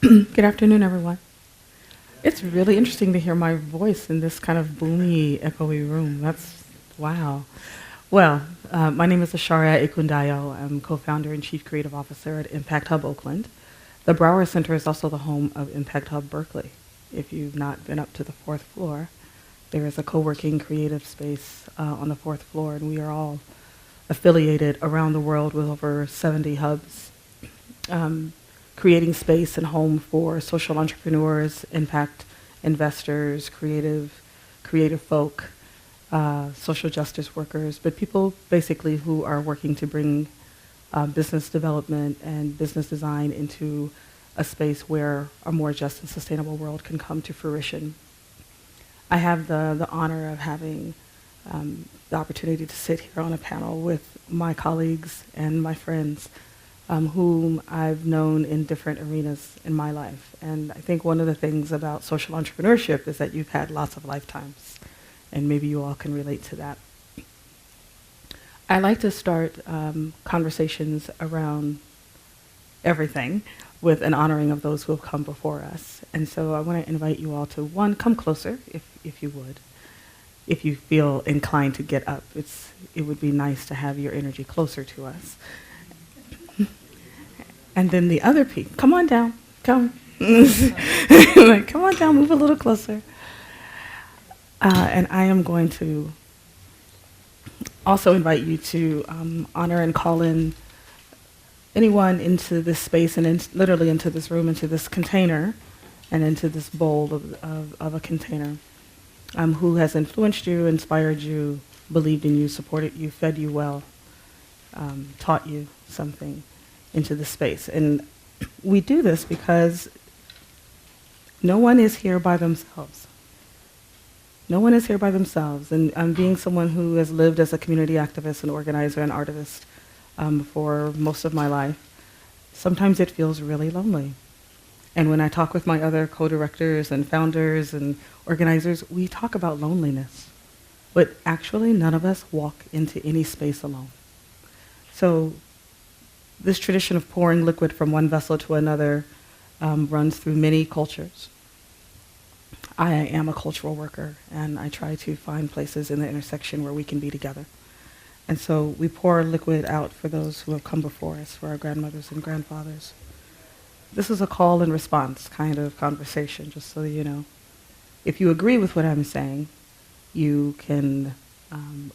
Good afternoon, everyone. It's really interesting to hear my voice in this kind of boomy, echoey room. That's wow. Well, my name is Ashara Ekundayo. I'm co-founder and chief creative officer at Impact Hub Oakland. The Brower Center is also the home of Impact Hub Berkeley. If you've not been up to the fourth floor, there is a co-working creative space on the fourth floor, and we are all affiliated around the world with over 70 hubs, creating space and home for social entrepreneurs, impact investors, creative folk, social justice workers, but people basically who are working to bring business development and business design into a space where a more just and sustainable world can come to fruition. I have the honor of having the opportunity to sit here on a panel with my colleagues and my friends whom I've known in different arenas in my life. And I think one of the things about social entrepreneurship is that you've had lots of lifetimes, and maybe you all can relate to that. I like to start conversations around everything with an honoring of those who have come before us. And so I want to invite you all to, one, come closer, if you would. If you feel inclined to get up, it would be nice to have your energy closer to us. And then the other people, come on down, come. Like, come on down, move a little closer. And I am going to also invite you to honor and call in anyone into this space and literally into this room, into this container, and into this bowl of a container, who has influenced you, inspired you, believed in you, supported you, fed you well, taught you something into the space. And we do this because no one is here by themselves. No one is here by themselves. And being someone who has lived as a community activist and organizer and artist for most of my life, sometimes it feels really lonely. And when I talk with my other co-directors and founders and organizers, we talk about loneliness. But actually, none of us walk into any space alone. So this tradition of pouring liquid from one vessel to another runs through many cultures. I am a cultural worker, and I try to find places in the intersection where we can be together. And so we pour liquid out for those who have come before us, for our grandmothers and grandfathers. This is a call and response kind of conversation, just so you know. If you agree with what I'm saying, you can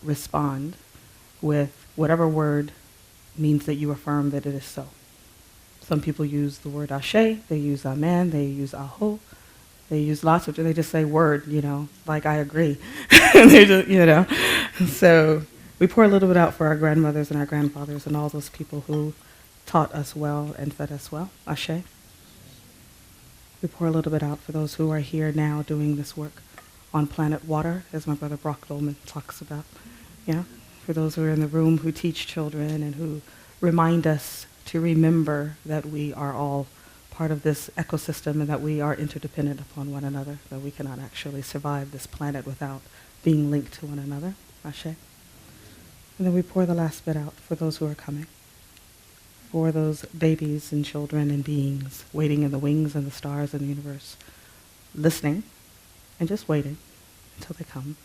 respond with whatever word means that you affirm that it is so. Some people use the word ashe, they use amen, they use aho, they use lots of, they just say word, like I agree. They just, So we pour a little bit out for our grandmothers and our grandfathers and all those people who taught us well and fed us well. Ashe. We pour a little bit out for those who are here now doing this work on planet water, as my brother Brock Dolman talks about. For those who are in the room who teach children and who remind us to remember that we are all part of this ecosystem and that we are interdependent upon one another, that we cannot actually survive this planet without being linked to one another. Ashe. And then we pour the last bit out for those who are coming, for those babies and children and beings waiting in the wings and the stars and the universe, listening and just waiting until they come,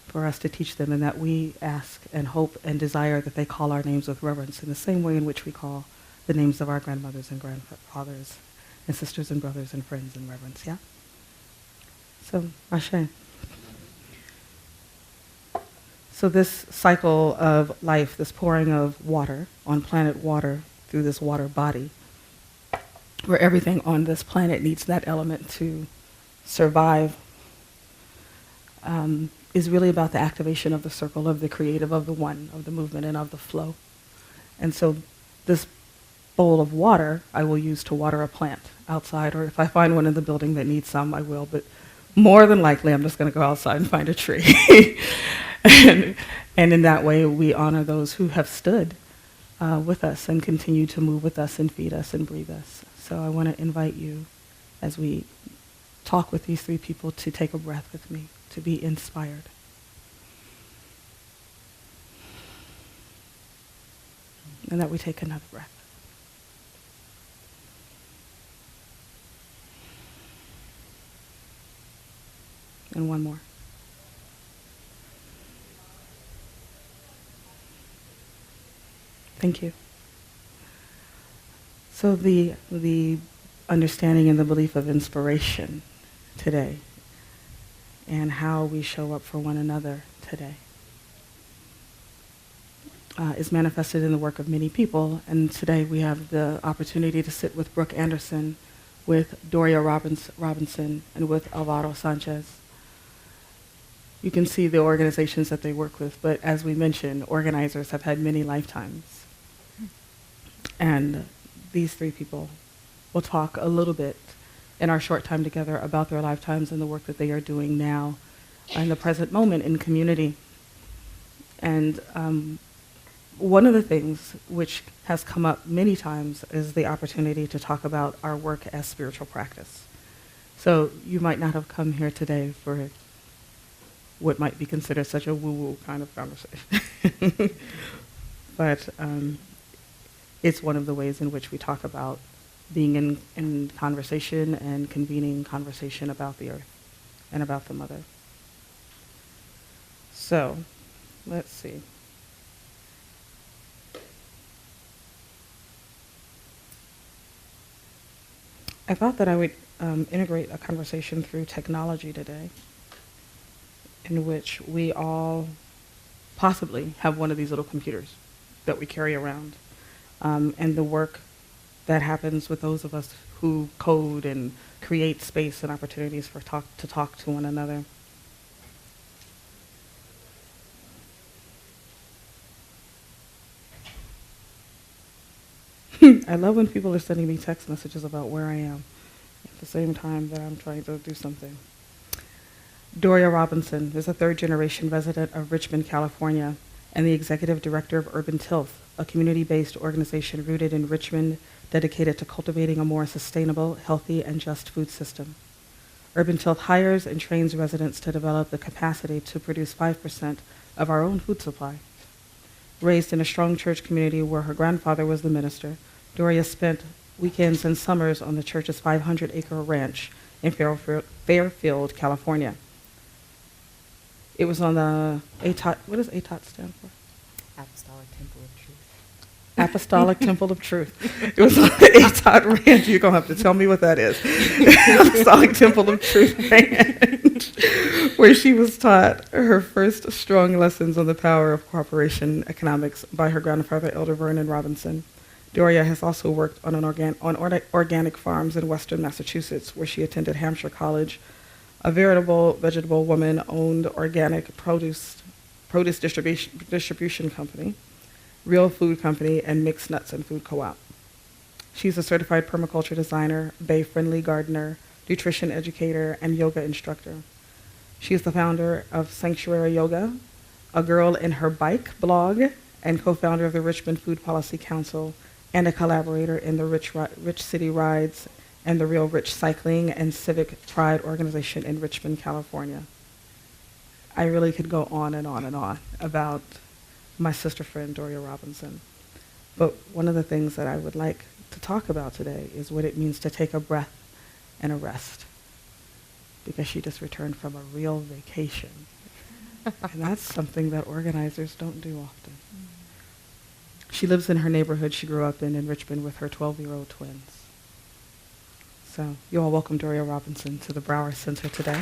for us to teach them, and that we ask and hope and desire that they call our names with reverence in the same way in which we call the names of our grandmothers and grandfathers and sisters and brothers and friends in reverence, yeah? So, Ashe. So this cycle of life, this pouring of water on planet water through this water body, where everything on this planet needs that element to survive, is really about the activation of the circle, of the creative, of the one, of the movement, and of the flow. And so this bowl of water I will use to water a plant outside, or if I find one in the building that needs some, I will, but more than likely I'm just going to go outside and find a tree. and in that way we honor those who have stood with us and continue to move with us and feed us and breathe us. So I want to invite you, as we talk with these three people, to take a breath with me, to be inspired. And that we take another breath. And one more. Thank you. So the understanding and the belief of inspiration today and how we show up for one another today is manifested in the work of many people. And today we have the opportunity to sit with Brooke Anderson, with Doria Robinson, and with Alberto Sanchez. You can see the organizations that they work with, but as we mentioned, organizers have had many lifetimes. And these three people will talk a little bit in our short time together about their lifetimes and the work that they are doing now in the present moment in community. And one of the things which has come up many times is the opportunity to talk about our work as spiritual practice. So you might not have come here today for what might be considered such a woo-woo kind of conversation. But it's one of the ways in which we talk about being in conversation and convening conversation about the earth and about the mother. So, let's see. I thought that I would integrate a conversation through technology today, in which we all possibly have one of these little computers that we carry around, and the work that happens with those of us who code and create space and opportunities for to talk to one another. I love when people are sending me text messages about where I am at the same time that I'm trying to do something. Doria Robinson is a third-generation resident of Richmond, California, and the executive director of Urban Tilth, a community-based organization rooted in Richmond dedicated to cultivating a more sustainable, healthy, and just food system. Urban Tilth hires and trains residents to develop the capacity to produce 5% of our own food supply. Raised in a strong church community where her grandfather was the minister, Doria spent weekends and summers on the church's 500-acre ranch in Fairfield, California. It was on the ATOT. What does ATOT stand for? Apostolic Temple of Truth. Apostolic Temple of Truth. It was on the ATOT ranch. You're going to have to tell me what that is. Apostolic Temple of Truth ranch, where she was taught her first strong lessons on the power of cooperation economics by her grandfather, Elder Vernon Robinson. Doria has also worked on organic farms in western Massachusetts, where she attended Hampshire College, a veritable vegetable woman-owned organic produce distribution company, real food company, and mixed nuts and food co-op. She's a certified permaculture designer, bay-friendly gardener, nutrition educator, and yoga instructor. She is the founder of Sanctuary Yoga, a Girl in Her Bike blog, and co-founder of the Richmond Food Policy Council, and a collaborator in the Rich City Rides and the Real Rich Cycling and Civic Pride organization in Richmond, California. I really could go on and on and on about my sister friend, Doria Robinson. But one of the things that I would like to talk about today is what it means to take a breath and a rest, because she just returned from a real vacation. And that's something that organizers don't do often. She lives in her neighborhood she grew up in Richmond with her 12-year-old twins. So you all welcome Doria Robinson to the Brower Center today.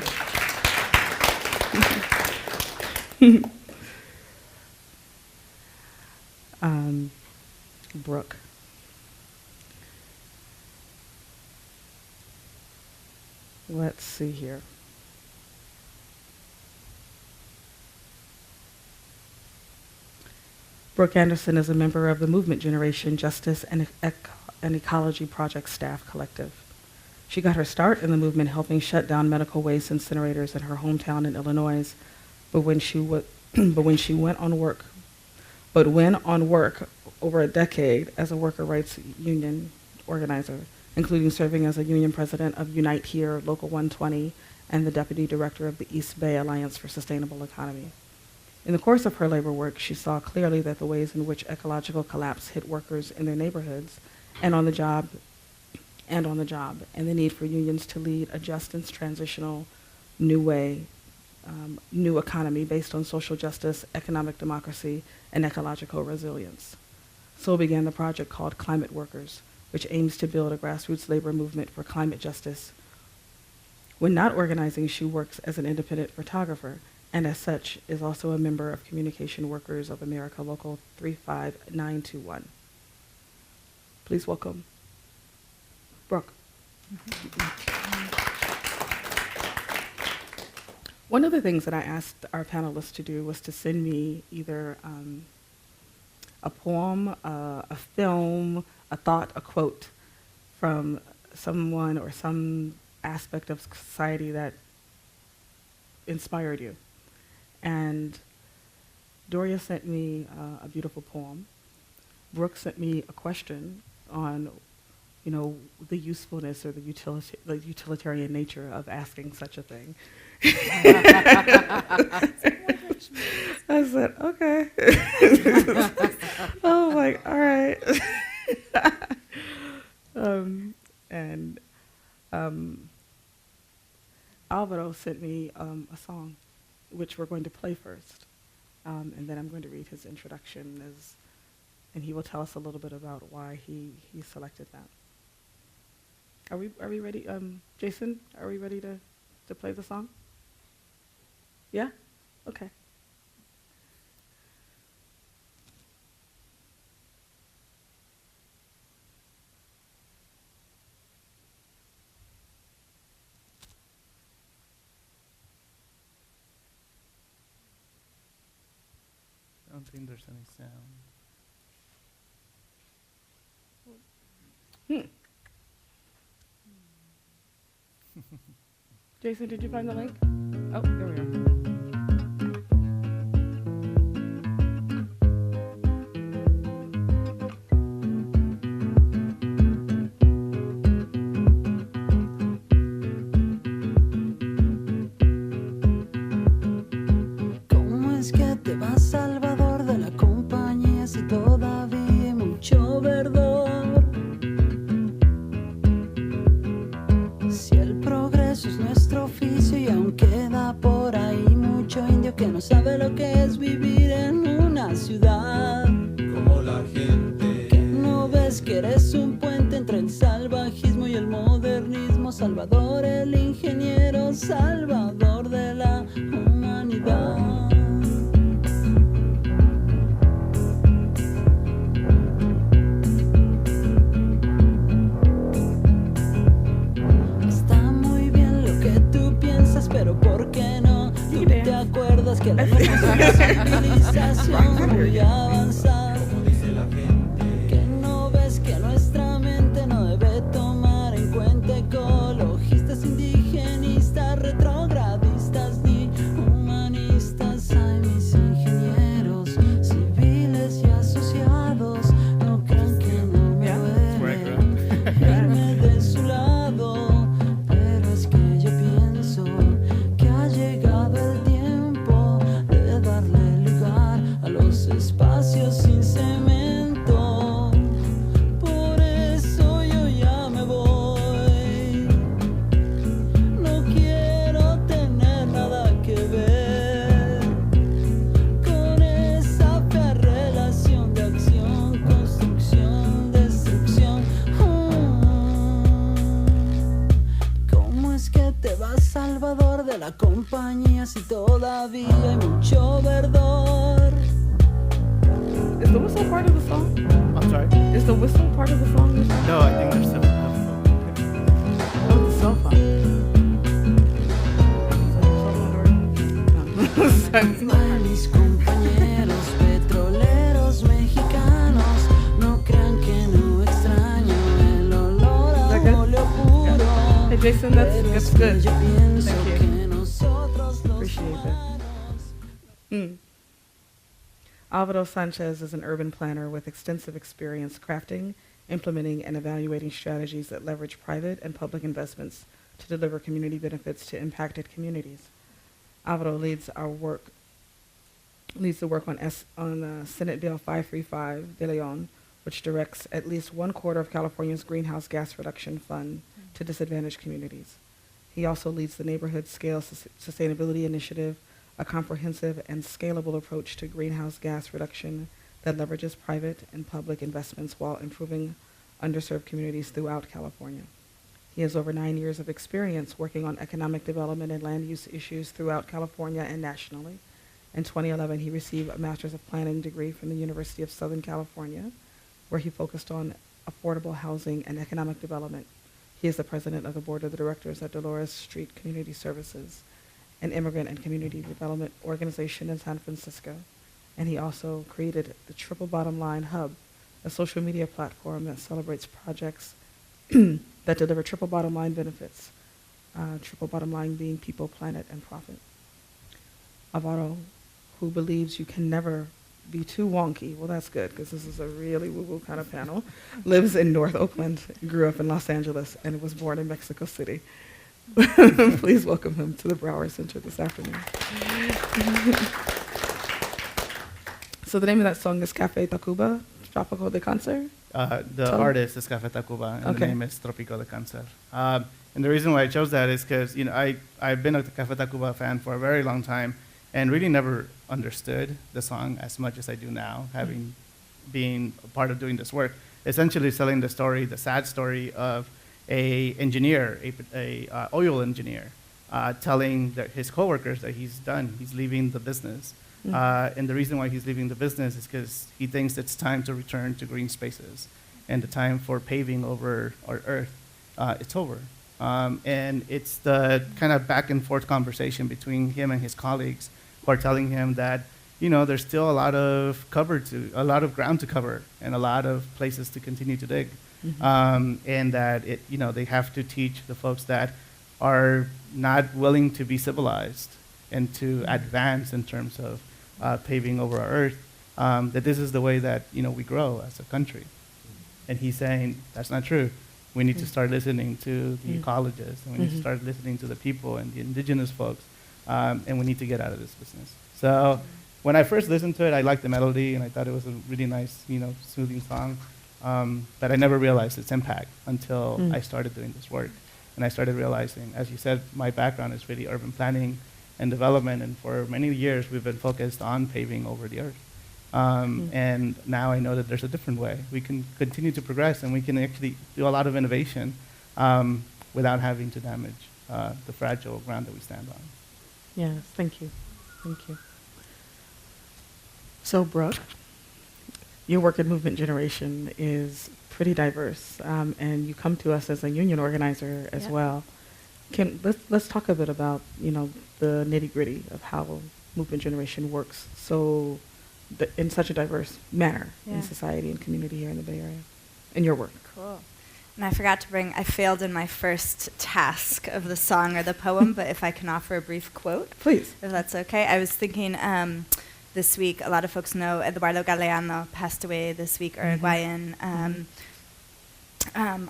Brooke. Let's see here. Brooke Anderson is a member of the Movement Generation Justice and Ecology Project Staff Collective. She got her start in the movement helping shut down medical waste incinerators in her hometown in Illinois, but when on work over a decade as a worker rights union organizer, including serving as a union president of Unite Here, Local 120, and the deputy director of the East Bay Alliance for Sustainable Economy. In the course of her labor work, she saw clearly that the ways in which ecological collapse hit workers in their neighborhoods and on the job, and the need for unions to lead a just and transitional new way new economy based on social justice, economic democracy, and ecological resilience. So began the project called Climate Workers, which aims to build a grassroots labor movement for climate justice. When not organizing, she works as an independent photographer, and as such is also a member of Communication Workers of America Local 35921. Please welcome Brooke. One of the things that I asked our panelists to do was to send me either a poem, a film, a thought, a quote from someone or some aspect of society that inspired you. And Doria sent me a beautiful poem. Brooke sent me a question on, you know, the usefulness or the utilitarian nature of asking such a thing. I said, okay. Oh, like, all right. And Alvaro sent me a song, which we're going to play first. And then I'm going to read his introduction, and he will tell us a little bit about why he selected that. Are we ready? Jason, are we ready to play the song? Yeah? Okay. I don't think there's any sound. Jason, did you find the link? Oh, there we are. ¿Cómo es que te vas, Salvador, de la compañía si todavía hay mucho verdor? Si el progreso es nuestro oficio y aún queda por ahí mucho indio que no sabe lo que es vivir en una ciudad. Como la gente Que no ves que eres un puente entre el salvajismo y el modernismo. Salvador el ingeniero, salvador de la humanidad. Está muy bien lo que tú piensas, pero ¿por qué no? Tú te acuerdas que la civilización muy avanzada. como dice la gente Que no ves que nuestra mente no debe tomar en cuenta ecologistas, indigenistas, retrogradistas ni humanistas. Ay, mis ingenieros civiles y asociados, no crean que no me duele irme de su lado, pero es que yo pienso que ha llegado el tiempo de darle lugar a los espacios sin cemento. Por eso yo ya me voy. No quiero tener nada que ver con esa fea relación de acción, construcción, destrucción. ¿Cómo es que te vas, Salvador, de la compañía si todavía hay mucho verdor? Is the whistle part of the song? I'm sorry? Is the whistle part of the song? No, I think there's still enough. Oh, the cell phone. Ay, mis compañeros petroleros mexicanos, no crean que no extraño el olor Is a that good? óleo puro. Hey, Jason, that's Pero es good. que yo pienso Thank you. que nosotros los Appreciate that. humanos. Alberto Sanchez is an urban planner with extensive experience crafting, implementing, and evaluating strategies that leverage private and public investments to deliver community benefits to impacted communities. Alvaro leads the work on Senate Bill 535 de Leon, which directs at least 1/4 of California's greenhouse gas reduction fund to disadvantaged communities. He also leads the Neighborhood Scale Sustainability Initiative, a comprehensive and scalable approach to greenhouse gas reduction that leverages private and public investments while improving underserved communities throughout California. He has over 9 years of experience working on economic development and land use issues throughout California and nationally. In 2011, he received a Master's of Planning degree from the University of Southern California, where he focused on affordable housing and economic development. He is the president of the board of directors at Dolores Street Community Services, an immigrant and community development organization in San Francisco. And he also created the Triple Bottom Line Hub, a social media platform that celebrates projects that deliver triple bottom line benefits, triple bottom line being people, planet, and profit. Alvaro, who believes you can never be too wonky, well that's good because this is a really woo-woo kind of panel, lives in North Oakland, grew up in Los Angeles, and was born in Mexico City. Please welcome him to the Brower Center this afternoon. So the name of that song is Café Tacuba, Tropico de Cáncer? The artist is Café Tacuba, and the Okay. name is Tropico de Cáncer. And the reason why I chose that is because I've been a Café Tacuba fan for a very long time, and really never understood the song as much as I do now, having been a part of doing this work. Essentially, telling the story, the sad story of a engineer, a oil engineer, telling his coworkers that he's done, he's leaving the business. And the reason why he's leaving the business is because he thinks it's time to return to green spaces, and the time for paving over our earth, it's over. And it's the kind of back and forth conversation between him and his colleagues who are telling him that, there's still a lot of ground to cover and a lot of places to continue to dig. And that they have to teach the folks that are not willing to be civilized and to advance in terms of paving over our earth, that this is the way that we grow as a country. And he's saying that's not true. We need to start listening to the ecologists, and we need to start listening to the people and the indigenous folks, and we need to get out of this business. So when I first listened to it, I liked the melody, and I thought it was a really nice, soothing song. But I never realized its impact until I started doing this work. And I started realizing, as you said, my background is really urban planning and development, and for many years we've been focused on paving over the earth. And now I know that there's a different way. We can continue to progress, and we can actually do a lot of innovation without having to damage the fragile ground that we stand on. Yes, thank you. Thank you. So, Brooke, your work in movement generation is pretty diverse, and you come to us as a union organizer as well. Let's talk a bit about the nitty-gritty of how movement generation works in such a diverse manner in society and community here in the Bay Area, in your work. Cool. And I failed in my first task of the song or the poem, but if I can offer a brief quote. Please. If that's okay. I was thinking this week, a lot of folks know Eduardo Galeano passed away this week, Uruguayan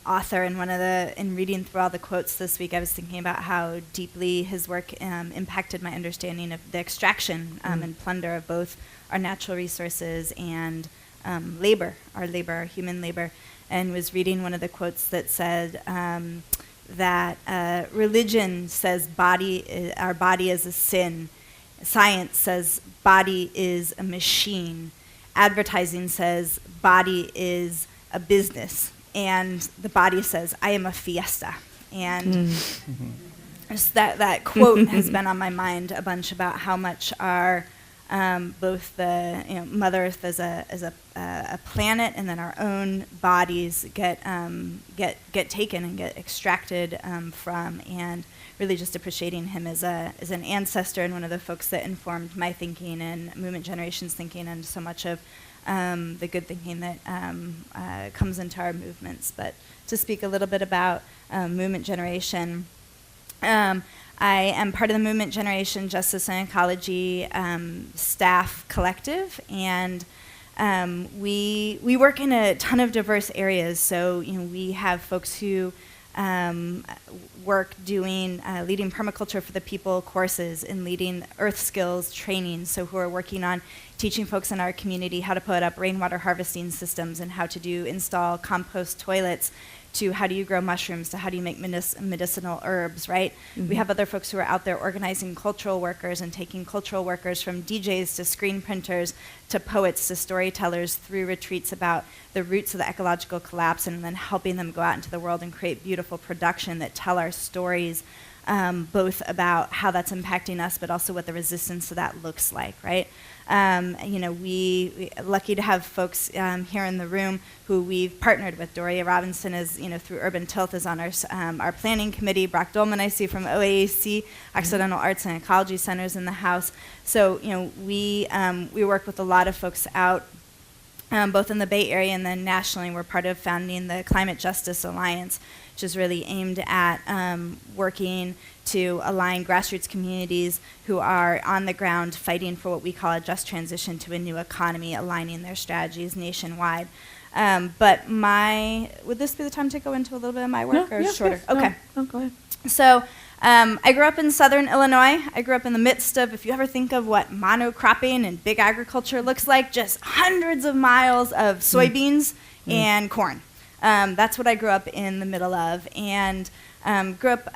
author, and in reading through all the quotes this week, I was thinking about how deeply his work impacted my understanding of the extraction and plunder of both our natural resources and labor, our human labor, and was reading one of the quotes that said that religion says our body is a sin, science says body is a machine, advertising says body is a business, and the body says, I am a fiesta. And just that quote has been on my mind a bunch about how much our both the Mother Earth as a planet, and then our own bodies get taken and get extracted from, and really just appreciating him as an ancestor and one of the folks that informed my thinking and movement generation's thinking, and so much of the good thinking that comes into our movements. But to speak a little bit about movement generation, I am part of the Movement Generation Justice and Ecology staff collective, and we work in a ton of diverse areas. So we have folks who work doing leading permaculture for the people courses and leading earth skills training, so who are working on teaching folks in our community how to put up rainwater harvesting systems and how to install compost toilets, to how do you grow mushrooms, to how do you make medicinal herbs, right? We have other folks who are out there organizing cultural workers and taking cultural workers from DJs to screen printers to poets to storytellers through retreats about the roots of the ecological collapse, and then helping them go out into the world and create beautiful production that tell our stories, both about how that's impacting us, but also what the resistance to that looks like, right? We lucky to have folks here in the room who we've partnered with. Doria Robinson is, through Urban Tilth, is on our planning committee. Brock Dolman, I see from OAAC, Accidental Arts and Ecology Centers in the house. So, we work with a lot of folks out, both in the Bay Area and then nationally. We're part of founding the Climate Justice Alliance, which is really aimed at working to align grassroots communities who are on the ground fighting for what we call a just transition to a new economy, aligning their strategies nationwide. But would this be the time to go into a little bit of my work, or shorter? Yes, okay. No, go ahead. So I grew up in southern Illinois. I grew up in the midst of, if you ever think of what monocropping and big agriculture looks like, just hundreds of miles of soybeans and corn. That's what I grew up in the middle of, and grew up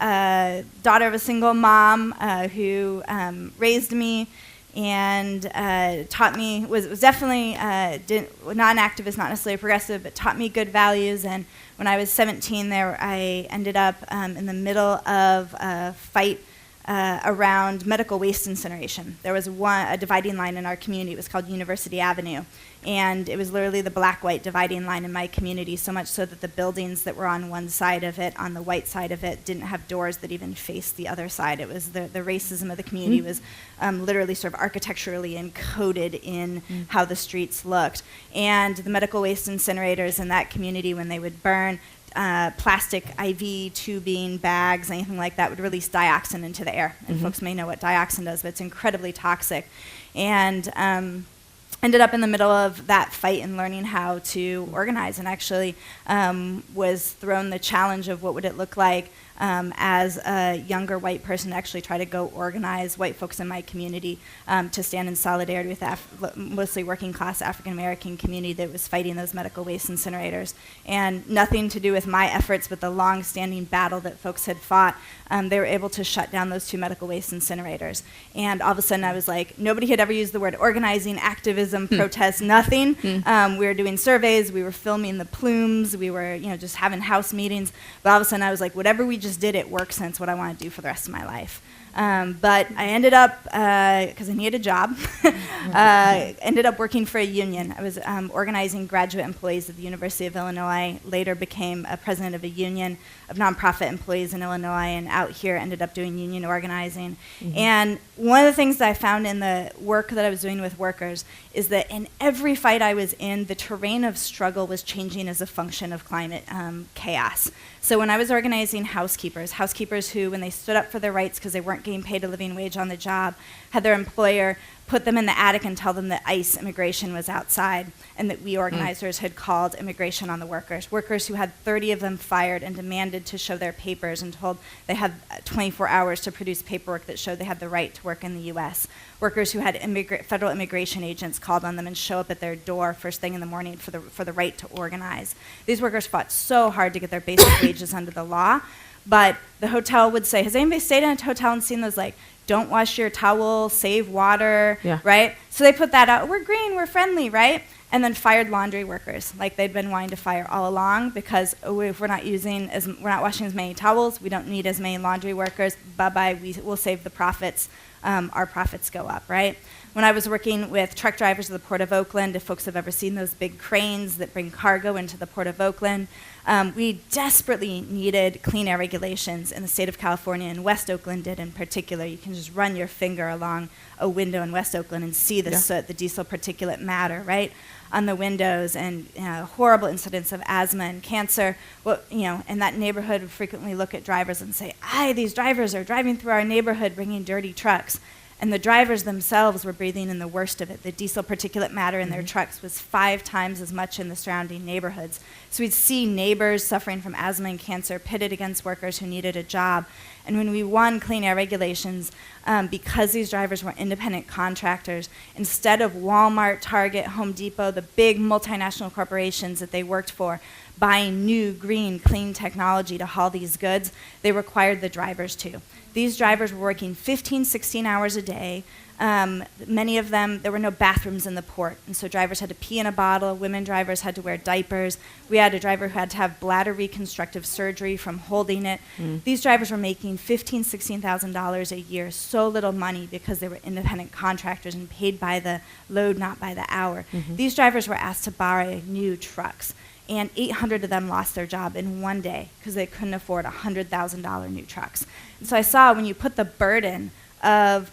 daughter of a single mom who raised me and taught me, was definitely not an activist, not necessarily a progressive, but taught me good values. And when I was 17 there, I ended up in the middle of a fight around medical waste incineration. There was a dividing line in our community. It was called University Avenue. And it was literally the black-white dividing line in my community, so much so that the buildings that were on one side of it, on the white side of it, didn't have doors that even faced the other side. It was the racism of the community was literally sort of architecturally encoded in how the streets looked. And the medical waste incinerators in that community, when they would burn, plastic IV tubing, bags, anything like that would release dioxin into the air. And folks may know what dioxin does, but it's incredibly toxic. And ended up in the middle of that fight and learning how to organize, and actually was thrown the challenge of what would it look like as a younger white person to actually try to go organize white folks in my community to stand in solidarity with the mostly working class African American community that was fighting those medical waste incinerators. And nothing to do with my efforts, but the long-standing battle that folks had fought. They were able to shut down those 2 medical waste incinerators. And all of a sudden I was like, nobody had ever used the word organizing, activism, protest, nothing. We were doing surveys, we were filming the plumes, we were just having house meetings. But all of a sudden I was like, whatever we just did, it works, and it's what I want to do for the rest of my life. But I ended up, because I needed a job, ended up working for a union. I was organizing graduate employees at the University of Illinois, later became a president of a union of nonprofit employees in Illinois, and out here ended up doing union organizing. And one of the things that I found in the work that I was doing with workers is that in every fight I was in, the terrain of struggle was changing as a function of climate chaos. So when I was organizing housekeepers who, when they stood up for their rights because they weren't getting paid a living wage on the job, had their employer put them in the attic and tell them that ICE immigration was outside, and that we organizers had called immigration on the workers. Workers who had 30 of them fired and demanded to show their papers and told they had 24 hours to produce paperwork that showed they had the right to work in the U.S. Workers who had federal immigration agents called on them and show up at their door first thing in the morning for the right to organize. These workers fought so hard to get their basic wages under the law, but the hotel would say, has anybody stayed in a hotel and seen those, like, don't wash your towel, save water, right? So they put that out. We're green, we're friendly, right? And then fired laundry workers, like they'd been wanting to fire all along, because if we're not washing as many towels, we don't need as many laundry workers. Bye-bye, we'll save the profits. Our profits go up, right? When I was working with truck drivers at the Port of Oakland, if folks have ever seen those big cranes that bring cargo into the Port of Oakland, we desperately needed clean air regulations in the state of California, and West Oakland did in particular. You can just run your finger along a window in West Oakland and see the soot, the diesel particulate matter, right, on the windows, and horrible incidents of asthma and cancer. Well, in that neighborhood, would frequently look at drivers and say, these drivers are driving through our neighborhood bringing dirty trucks. And the drivers themselves were breathing in the worst of it. The diesel particulate matter in their trucks was 5 times as much in the surrounding neighborhoods. So we'd see neighbors suffering from asthma and cancer pitted against workers who needed a job. And when we won clean air regulations, because these drivers were independent contractors, instead of Walmart, Target, Home Depot, the big multinational corporations that they worked for, buying new, green, clean technology to haul these goods, they required the drivers to. These drivers were working 15, 16 hours a day. Many of them, there were no bathrooms in the port, and so drivers had to pee in a bottle. Women drivers had to wear diapers. We had a driver who had to have bladder reconstructive surgery from holding it. These drivers were making $15,000, $16,000 a year, so little money because they were independent contractors and paid by the load, not by the hour. These drivers were asked to buy new trucks, and 800 of them lost their job in one day because they couldn't afford $100,000 new trucks. And so I saw when you put the burden of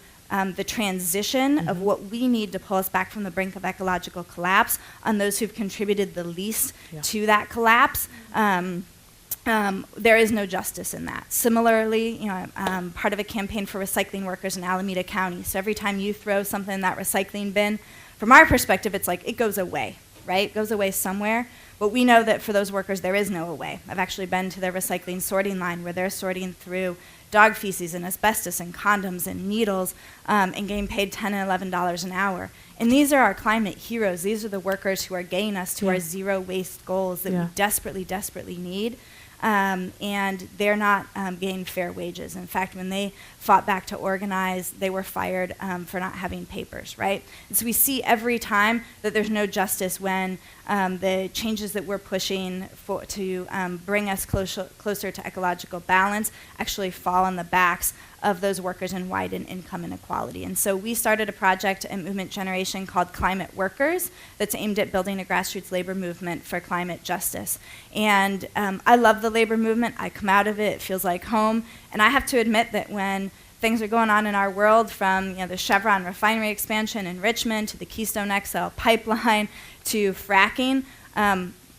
the transition of what we need to pull us back from the brink of ecological collapse on those who've contributed the least to that collapse, there is no justice in that. Similarly, you know, I'm part of a campaign for recycling workers in Alameda County. So every time you throw something in that recycling bin, from our perspective, it's like it goes away, right? It goes away somewhere. But we know that for those workers, there is no away. I've actually been to their recycling sorting line where they're sorting through dog feces and asbestos and condoms and needles and getting paid $10 and $11 an hour. And these are our climate heroes. These are the workers who are getting us to our zero waste goals that we desperately, desperately need. And they're not getting fair wages. In fact, when they fought back to organize, they were fired for not having papers, right? And so we see every time that there's no justice when the changes that we're pushing to bring us closer to ecological balance actually fall on the backs of those workers and widen income inequality. And so we started a project at Movement Generation called Climate Workers that's aimed at building a grassroots labor movement for climate justice. And I love the labor movement. I come out of it. It feels like home. And I have to admit that when things are going on in our world, from the Chevron refinery expansion in Richmond to the Keystone XL pipeline to fracking,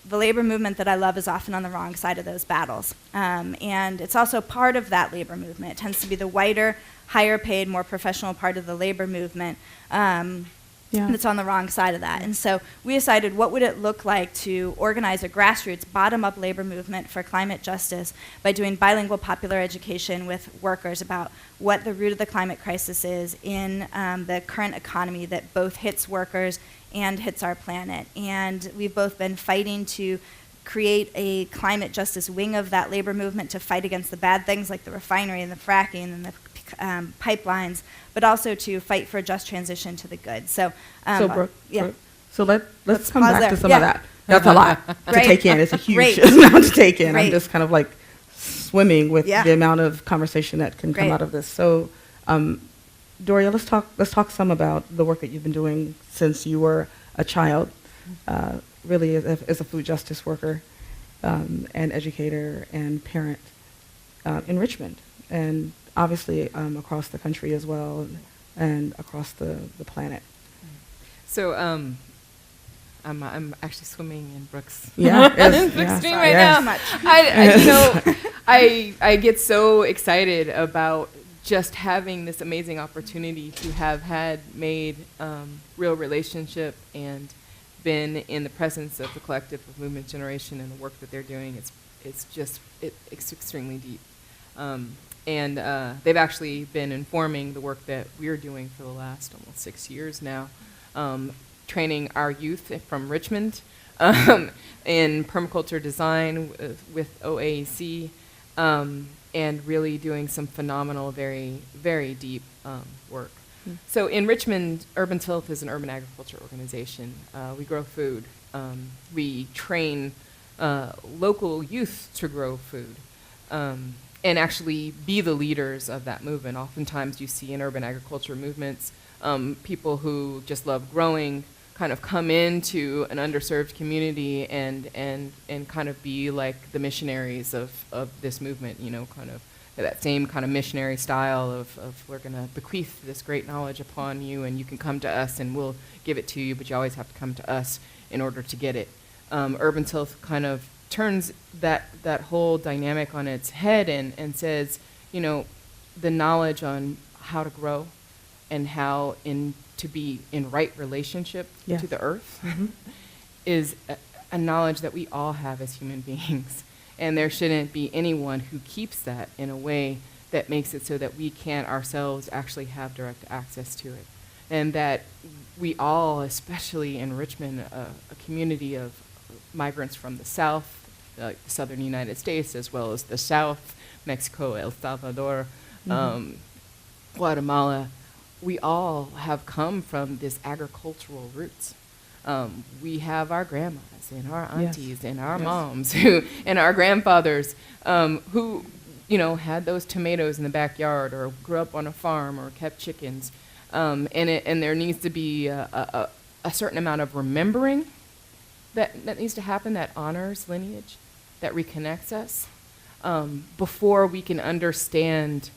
the labor movement that I love is often on the wrong side of those battles. And it's also part of that labor movement. It tends to be the whiter, higher paid, more professional part of the labor movement that's on the wrong side of that. And so we decided, what would it look like to organize a grassroots, bottom-up labor movement for climate justice by doing bilingual popular education with workers about what the root of the climate crisis is in the current economy that both hits workers and hits our planet. And we've both been fighting to create a climate justice wing of that labor movement to fight against the bad things like the refinery and the fracking and the pipelines, but also to fight for a just transition to the good. So, Brooke, yeah. Brooke, so let's come pause back there. to some of that. That's a lot to Great. take in. It's a huge Great. amount to take in. Great. I'm just kind of like swimming with the amount of conversation that can come Great. out of this. So, Doria, let's talk some about the work that you've been doing since you were a child, really as a food justice worker, and educator and parent in Richmond, and obviously across the country as well, and across the planet. So I'm actually swimming in Brooke's Yeah, stream right now. I get so excited about just having this amazing opportunity to have made real relationship and been in the presence of the collective of Movement Generation and the work that they're doing. It's extremely deep. And they've actually been informing the work that we're doing for the last almost 6 years now, training our youth from Richmond in permaculture design with OAC, and really doing some phenomenal, very, very deep work. So in Richmond, Urban Tilth is an urban agriculture organization. We grow food. We train local youth to grow food. And actually be the leaders of that movement. Oftentimes you see in urban agriculture movements, people who just love growing kind of come into an underserved community and kind of be like the missionaries of this movement, kind of that same kind of missionary style of we're going to bequeath this great knowledge upon you, and you can come to us and we'll give it to you, but you always have to come to us in order to get it. Urban Tilth kind of turns that whole dynamic on its head and says, the knowledge on how to grow and how to be in right relationship to the earth is a knowledge that we all have as human beings. And there shouldn't be anyone who keeps that in a way that makes it so that we can't ourselves actually have direct access to it. And that we all, especially in Richmond, a community of migrants from the South, the southern United States, as well as the South, Mexico, El Salvador, Guatemala, we all have come from this agricultural roots. We have our grandmas and our aunties and our moms and our grandfathers who, you know, had those tomatoes in the backyard or grew up on a farm or kept chickens. And there needs to be a certain amount of remembering that needs to happen, that honors lineage, that reconnects us, before we can understand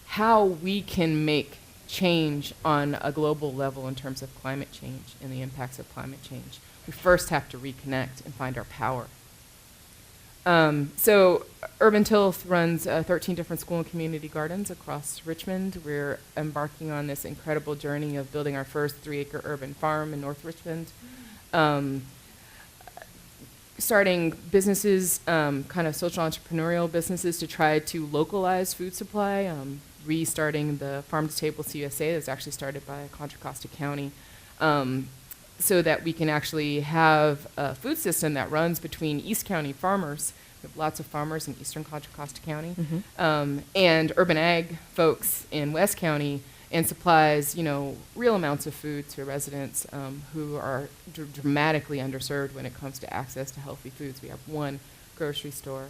how we can make change on a global level in terms of climate change and the impacts of climate change. We first have to reconnect and find our power. So Urban Tilth runs 13 different school and community gardens across Richmond. We're embarking on this incredible journey of building our first 3-acre urban farm in North Richmond. Starting businesses, kind of social entrepreneurial businesses, to try to localize food supply, restarting the Farm to Table CUSA that's actually started by Contra Costa County, so that we can actually have a food system that runs between East County farmers. We have lots of farmers in eastern Contra Costa County, and urban ag folks in West County, and supplies, you know, real amounts of food to residents who are dramatically underserved when it comes to access to healthy foods. We have one grocery store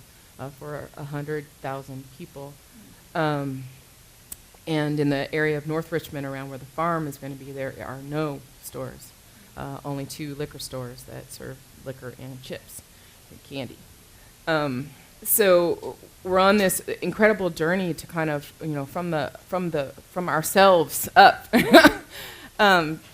for 100,000 people. And in the area of North Richmond, around where the farm is going to be, there are no stores, only 2 liquor stores that serve liquor and chips and candy. So we're on this incredible journey to kind of, you know, from ourselves up,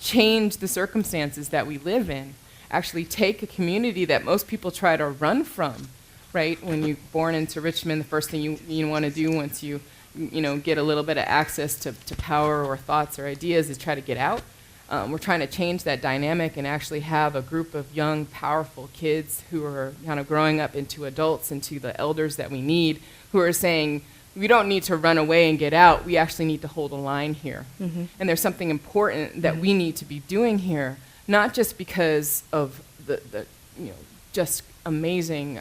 change the circumstances that we live in. Actually, take a community that most people try to run from, right? When you're born into Richmond, the first thing you want to do once you know, get a little bit of access to power or thoughts or ideas is try to get out. We're trying to change that dynamic and actually have a group of young, powerful kids who are kind of growing up into adults, into the elders that we need, who are saying, we don't need to run away and get out, we actually need to hold a line here. And there's something important that we need to be doing here, not just because of the you know, just amazing,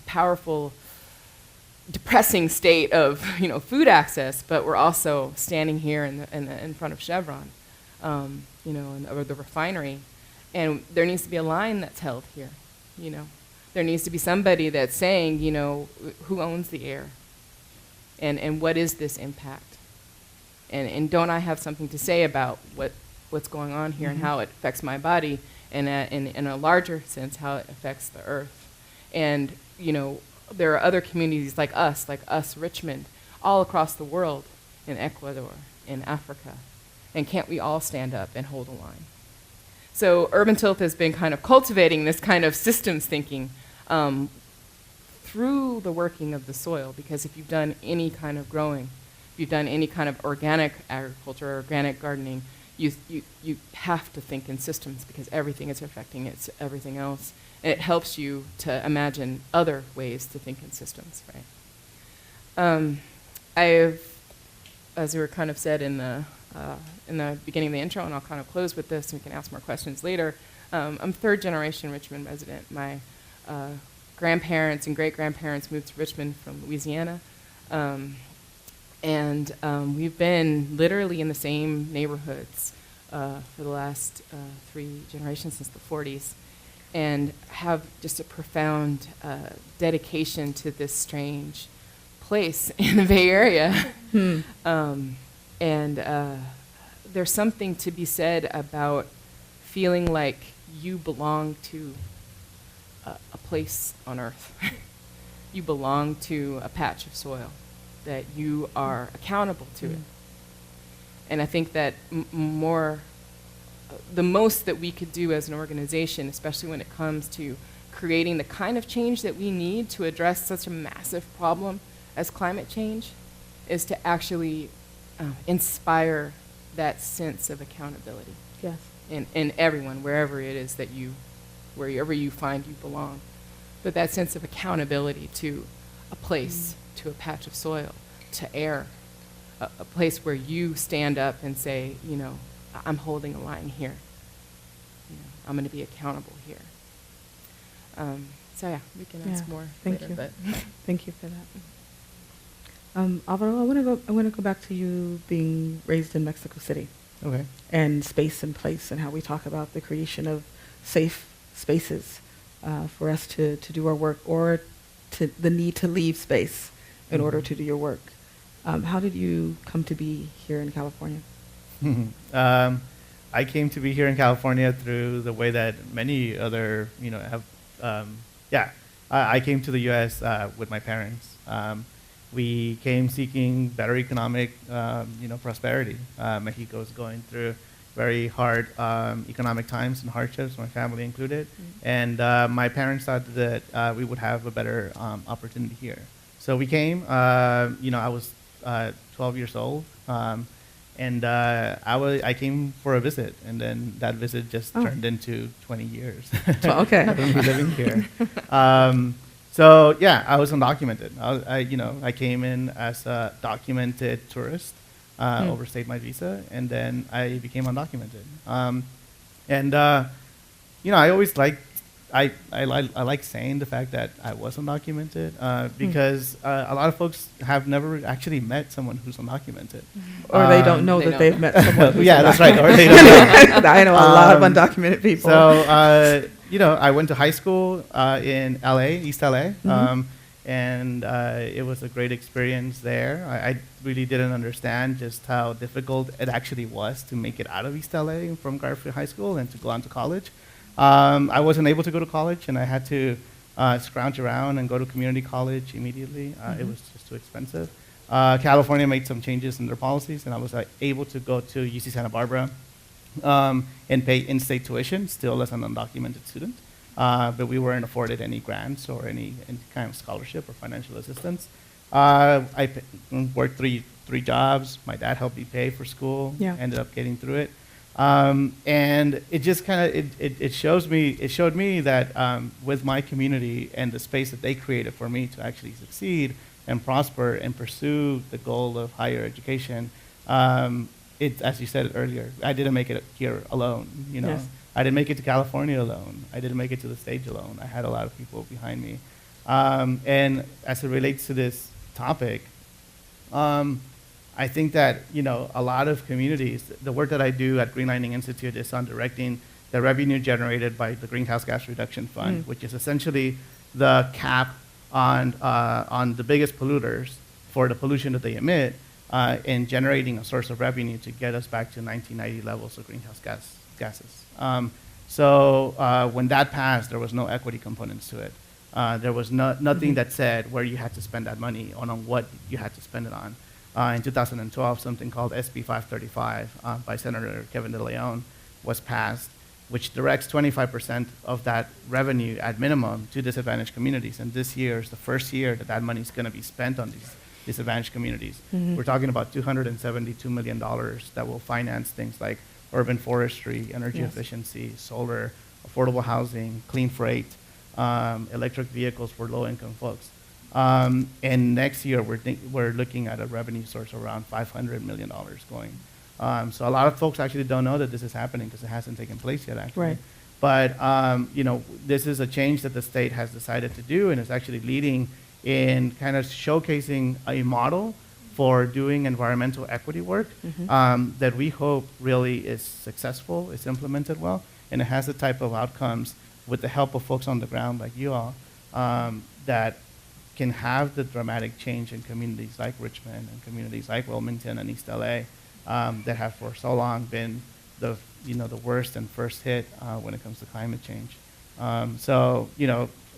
powerful, depressing state of, you know, food access, but we're also standing here in front of Chevron, you know, or the refinery, and there needs to be a line that's held here, you know. There needs to be somebody that's saying, you know, who owns the air, and what is this impact, and don't I have something to say about what's going on here and how it affects my body, and in a larger sense, how it affects the earth. And, you know, there are other communities like us Richmond, all across the world, in Ecuador, in Africa. And can't we all stand up and hold a line? So Urban Tilth has been kind of cultivating this kind of systems thinking through the working of the soil, because if you've done any kind of growing, if you've done any kind of organic agriculture or organic gardening, you have to think in systems, because everything is affecting everything else. And it helps you to imagine other ways to think in systems, right? I've, as we were kind of said in the beginning of the intro, and I'll kind of close with this, and we can ask more questions later. I'm third-generation Richmond resident. My grandparents and great-grandparents moved to Richmond from Louisiana, and we've been literally in the same neighborhoods for the last 3 generations, since the 40s, and have just a profound dedication to this strange place in the Bay Area. And there's something to be said about feeling like you belong to a place on Earth. You belong to a patch of soil, that you are accountable to it. And I think that the most that we could do as an organization, especially when it comes to creating the kind of change that we need to address such a massive problem as climate change, is to actually inspire that sense of accountability. Yes. In everyone, wherever it is that wherever you find you belong. But that sense of accountability to a place, to a patch of soil, to air, a place where you stand up and say, you know, I'm holding a line here. You know, I'm going to be accountable here. So yeah, we can ask more Thank later, you. but Thank you for that. Alvaro, I want to go back to you being raised in Mexico City Okay. and space and place and how we talk about the creation of safe spaces for us to do our work, or to the need to leave space in order to do your work. How did you come to be here in California? I came to be here in California through the way that many other, have, I came to the U.S. With my parents. We came seeking better economic, prosperity. Mexico is going through very hard economic times and hardships, my family included. And my parents thought that we would have a better opportunity here. So we came, I was 12 years old. And I came for a visit, and then that visit just turned into 20 years. Okay. I've been living here. So yeah, I was undocumented. I came in as a documented tourist, overstayed my visa, and then I became undocumented. I always liked. I like saying the fact that I was undocumented because a lot of folks have never actually met someone who's undocumented. Or they don't know that they've met someone who's yeah, that's right. Or they don't know. I know a lot of undocumented people. So, I went to high school in LA, East LA, and it was a great experience there. I really didn't understand just how difficult it actually was to make it out of East LA from Garfield High School and to go on to college. I wasn't able to go to college, and I had to scrounge around and go to community college immediately. It was just too expensive. California made some changes in their policies, and I was able to go to UC Santa Barbara and pay in-state tuition, still as an undocumented student. But we weren't afforded any grants or any kind of scholarship or financial assistance. I worked three jobs. My dad helped me pay for school. Yeah. Ended up getting through it. And it just kind of it showed me that with my community and the space that they created for me to actually succeed and prosper and pursue the goal of higher education, as you said earlier, I didn't make it here alone. Yes. I didn't make it to California alone. I didn't make it to the stage alone. I had a lot of people behind me. And as it relates to this topic, I think that, a lot of communities, the work that I do at Greenlining Institute is on directing the revenue generated by the Greenhouse Gas Reduction Fund, which is essentially the cap on the biggest polluters for the pollution that they emit, and generating a source of revenue to get us back to 1990 levels of greenhouse gases. So when that passed, there was no equity components to it. There was nothing that said where you had to spend that money on what you had to spend it on. In 2012, something called SB 535 by Senator Kevin De Leon was passed, which directs 25% of that revenue at minimum to disadvantaged communities. And this year is the first year that money is going to be spent on these disadvantaged communities. We're talking about $272 million that will finance things like urban forestry, energy efficiency, solar, affordable housing, clean freight, electric vehicles for low-income folks. And next year, we're looking at a revenue source around $500 million going. So a lot of folks actually don't know that this is happening because it hasn't taken place yet, actually. Right. But this is a change that the state has decided to do, and it's actually leading in kind of showcasing a model for doing environmental equity work that we hope really is successful, is implemented well, and it has the type of outcomes with the help of folks on the ground like you all that can have the dramatic change in communities like Richmond and communities like Wilmington and East LA that have for so long been the worst and first hit when it comes to climate change. So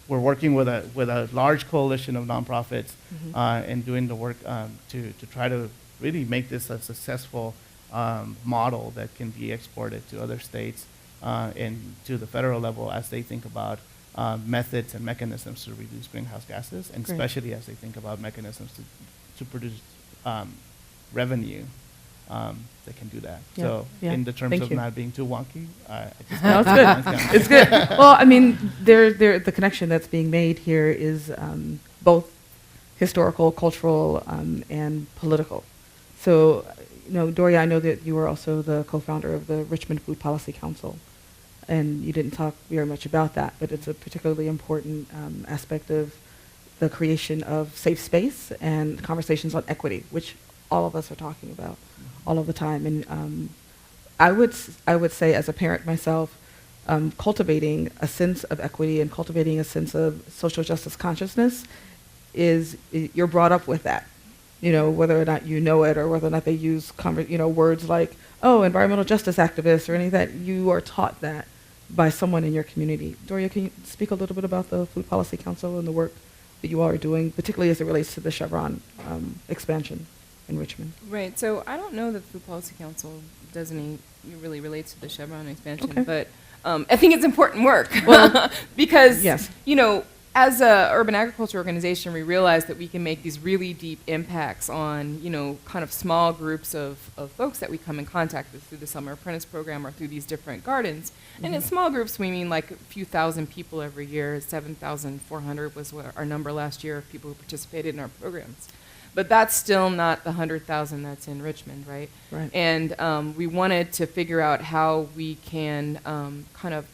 we're working with a large coalition of nonprofits and doing the work to try to really make this a successful model that can be exported to other states and to the federal level as they think about methods and mechanisms to reduce greenhouse gases, and especially as they think about mechanisms to produce revenue that can do that. Yeah, So yeah. in the terms Thank of you. not being too wonky, I just No, it's good. It's good. Well, I mean, the connection that's being made here is both historical, cultural, and political. So, Doria, I know that you were also the co-founder of the Richmond Food Policy Council. and you didn't talk very much about that, but it's a particularly important aspect of the creation of safe space and conversations on equity, which all of us are talking about all of the time. And I would say, as a parent myself, cultivating a sense of equity and cultivating a sense of social justice consciousness you're brought up with that. Whether or not you know it or whether or not they use words like, oh, environmental justice activists or any of that, you are taught that by someone in your community. Doria, can you speak a little bit about the Food Policy Council and the work that you all are doing, particularly as it relates to the Chevron expansion in Richmond? Right. So I don't know that the Food Policy Council really relates to the Chevron expansion, Okay. but I think it's important work because, Yes. As a urban agriculture organization, we realize that we can make these really deep impacts on, kind of small groups of folks that we come in contact with through the summer apprentice program or through these different gardens. And in small groups, we mean like a few thousand people every year. 7,400 was our number last year of people who participated in our programs. But that's still not the 100,000 that's in Richmond, right? Right. And we wanted to figure out how we can kind of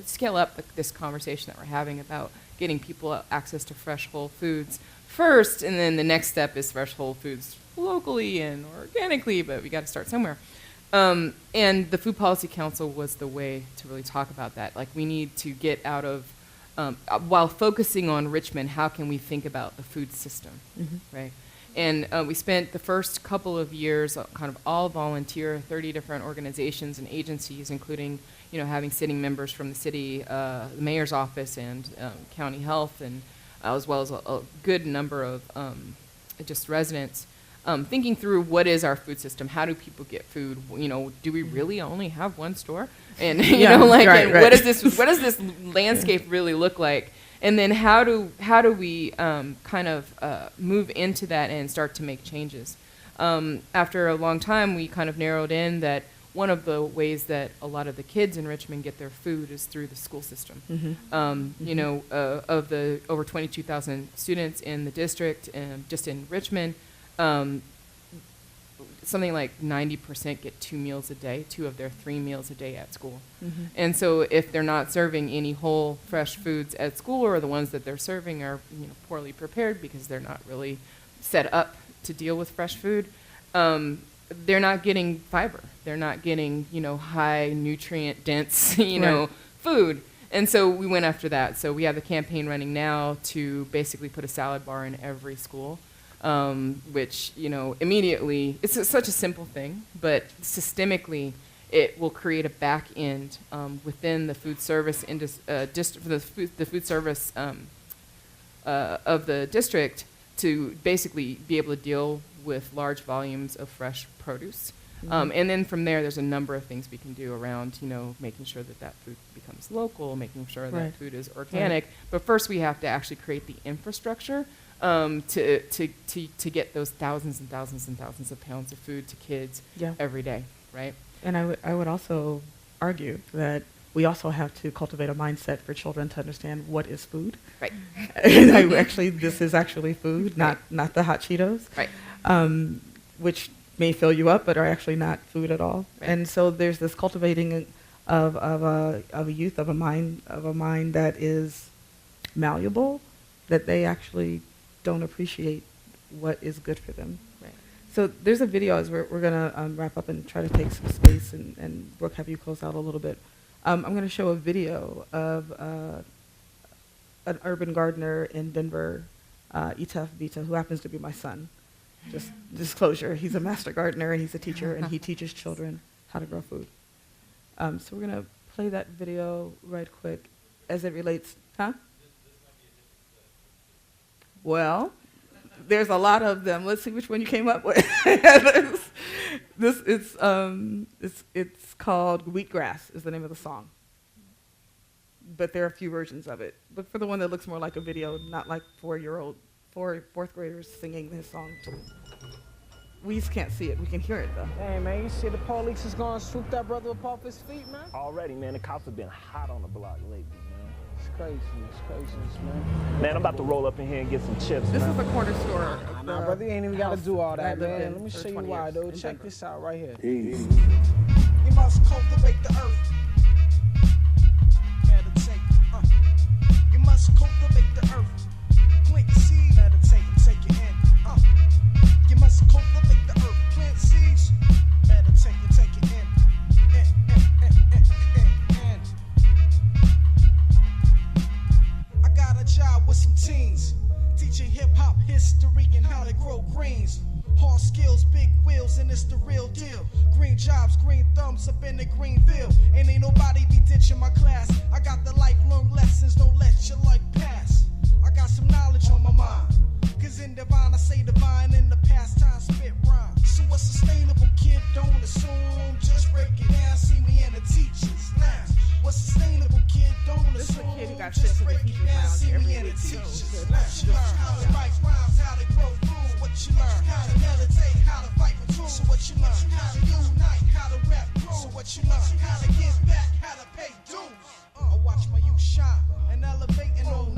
scale up this conversation that we're having about getting people access to fresh whole foods first, and then the next step is fresh whole foods locally and organically, but we got to start somewhere. And the Food Policy Council was the way to really talk about that. Like, we need to get out of, while focusing on Richmond, how can we think about the food system, right? And we spent the first couple of years kind of all volunteer, 30 different organizations and agencies, including having sitting members from the city, the mayor's office, and county health, and as well as a good number of just residents, thinking through what is our food system, how do people get food, do we really only have one store, and Right. what does this landscape really look like, and then how do we kind of move into that and start to make changes. After a long time, we kind of narrowed in that one of the ways that a lot of the kids in Richmond get their food is through the school system. Of the over 22,000 students in the district, just in Richmond, something like 90% get 2 meals a day, 2 of their 3 meals a day at school. And so if they're not serving any whole, fresh foods at school, or the ones that they're serving are poorly prepared because they're not really set up to deal with fresh food, they're not getting fiber. They're not getting, high nutrient dense, food. And so we went after that. So we have the campaign running now to basically put a salad bar in every school, which, immediately, it's such a simple thing, but systemically, it will create a back end within the food service the food service of the district to basically be able to deal with large volumes of fresh produce. And then from there, there's a number of things we can do around, making sure that food becomes local, making sure that food is organic. Right. But first, we have to actually create the infrastructure to get those thousands and thousands and thousands of pounds of food to kids every day, right? And I would also argue that we also have to cultivate a mindset for children to understand what is food. Right. And this is actually food, not the hot Cheetos. Right. Which may fill you up, but are actually not food at all. Right. And so there's this cultivating of a youth, of a mind that is malleable, that they actually don't appreciate what is good for them. Right. So there's a video as we're going to wrap up and try to take some space, and Brooke, have you close out a little bit. I'm going to show a video of an urban gardener in Denver, Itaf Bita, who happens to be my son. Just disclosure, he's a master gardener and he's a teacher and he teaches children how to grow food. So we're going to play that video right quick as it relates, Well, there's a lot of them. Let's see which one you came up with. It's called Wheatgrass is the name of the song. But there are a few versions of it. Look for the one that looks more like a video, not like fourth graders singing this song. We just can't see it. We can hear it, though. Hey, man, you see the police is going to swoop that brother up off his feet, man? Already, man. The cops have been hot on the block lately, man. It's craziness, man. Man, I'm about to roll up in here and get some chips, This man. is the corner store. Nah, brother, you ain't even got to do all that, lived man. in Let me for show you 20 why, years dude. in Check Denver. this out right here. You must cultivate the earth. greens. Hard skills, big wheels, and it's the real deal. Green jobs, green thumbs up in the green field. And ain't nobody be ditching my class. I got the lifelong lessons, don't let your life pass. I got some knowledge on my mind. Cause in divine, I say divine, in the past time spit rhyme. So what's sustainable, kid? Don't assume. Just break it down, see me in the teacher's lounge. What's sustainable, kid? Don't This is a assume. kid who got sent Just to the break it teacher's down, lounge see every me in the week. So teacher's good. lounge. You learn how to write rhymes, how to grow food. What you learn? How to meditate, how to fight for tools. So what you learn? How to unite, how to rap crew. So what you learn? How to give back, how to pay dues. I watch my youth shine and elevate in 09.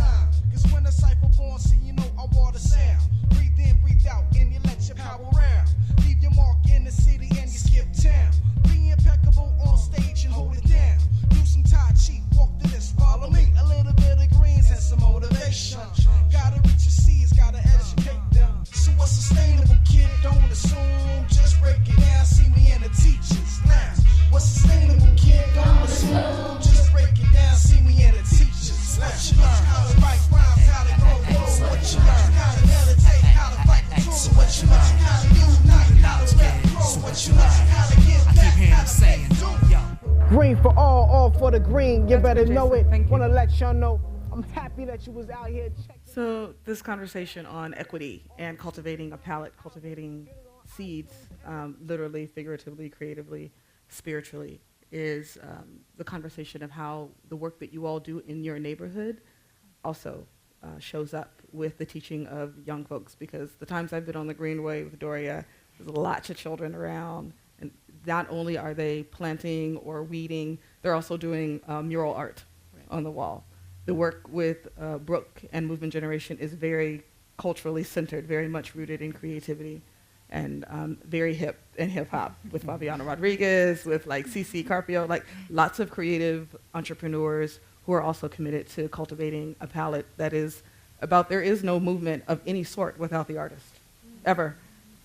Cause when the cypher born, see you know I water sound. Breathe in, breathe out, and you let your power round. Leave your mark in the city and you skip town. Be impeccable on stage and hold it down. Do some Tai Chi, walk to this, follow me. A little bit of greens and some motivation. Gotta reach your seeds, gotta educate them. So what's sustainable, kid? Don't assume. Just break it down, see me in the teacher's lounge. What's sustainable, kid? Don't assume. Just break it down, see me in the teacher's lounge. You learn how to write rhymes, how to grow food. What you learn? How to meditate, how to fight for truth. So what you learn? How to unite, how to rap pro. What you learn? How to give back, how to pay dues. Green for all for the green. You That's better good, know Jason. it. Thank you. Wanna let y'all know I'm happy that you was out here checking. So this conversation on equity and cultivating a palette, cultivating seeds, literally, figuratively, creatively, spiritually, is the conversation of how the work that you all do in your neighborhood also shows up with the teaching of young folks. Because the times I've been on the Greenway with Doria, there's lots of children around, and not only are they planting or weeding, they're also doing mural art on the wall. The work with Brooke and Movement Generation is very culturally centered, very much rooted in creativity, and very hip and hip hop with Fabiana Rodriguez, with like CC Carpio, like lots of creative entrepreneurs who are also committed to cultivating a palette that is about, there is no movement of any sort without the artist, ever.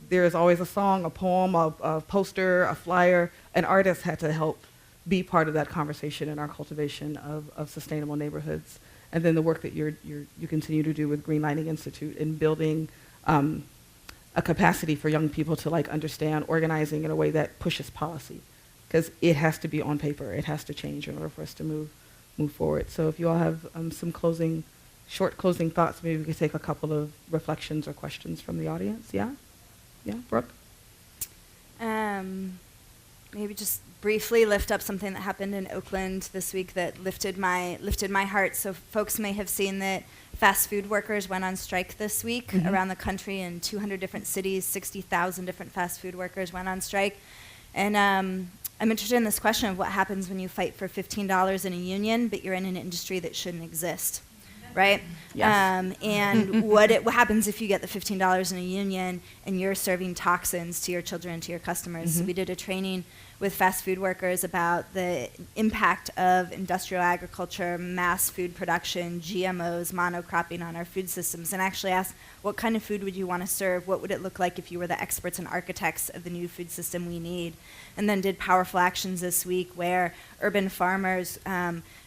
There is always a song, a poem, a poster, a flyer. An artist had to help be part of that conversation in our cultivation of sustainable neighborhoods. And then the work that you continue to do with Greenlining Institute in building a capacity for young people to like understand organizing in a way that pushes policy, because it has to be on paper. It has to change in order for us to move forward. So if you all have some short closing thoughts, maybe we could take a couple of reflections or questions from the audience. Yeah, Brooke. Maybe just briefly lift up something that happened in Oakland this week that lifted my heart. So folks may have seen that fast food workers went on strike this week around the country in 200 different cities. 60,000 different fast food workers went on strike. And I'm interested in this question of what happens when you fight for $15 in a union, but you're in an industry that shouldn't exist, right? Yes. And what happens if you get the $15 in a union and you're serving toxins to your children and to your customers? So we did a training with fast food workers about the impact of industrial agriculture, mass food production, GMOs, monocropping on our food systems, and actually asked, what kind of food would you want to serve? What would it look like if you were the experts and architects of the new food system we need? And then did powerful actions this week where urban farmers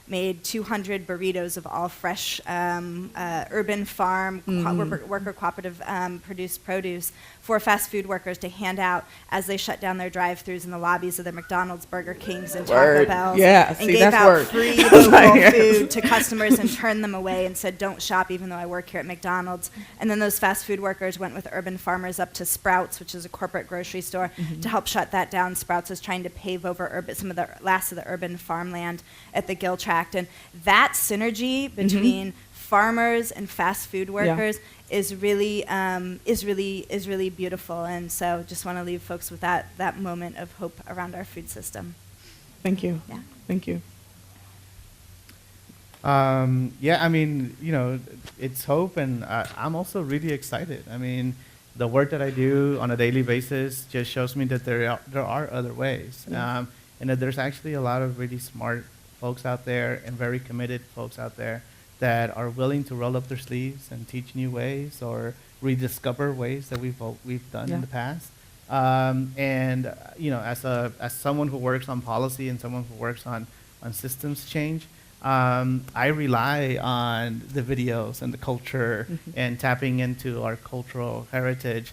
made 200 burritos of all fresh urban farm worker cooperative produced produce for fast food workers to hand out as they shut down their drive-thrus in the lobbies of the McDonald's, Burger Kings, and Taco Bells, and gave out free local food to customers and turned them away and said, don't shop even though I work here at McDonald's. And then those fast food workers went with urban farmers up to Sprouts, which is a corporate grocery store, to help shut that down. Sprouts is trying to pave over some of the last of the urban farmland at the Gill Tract. And that synergy between farmers and fast food workers is really beautiful. And so just want to leave folks with that moment of hope around our food system. Thank you. Yeah. Thank you. I mean, it's hope, and I'm also really excited. I mean, the work that I do on a daily basis just shows me that there are other ways, and that there's actually a lot of really smart folks out there and very committed folks out there that are willing to roll up their sleeves and teach new ways or rediscover ways that we've done in the past. As someone who works on policy and someone who works on systems change, I rely on the videos and the culture and tapping into our cultural heritage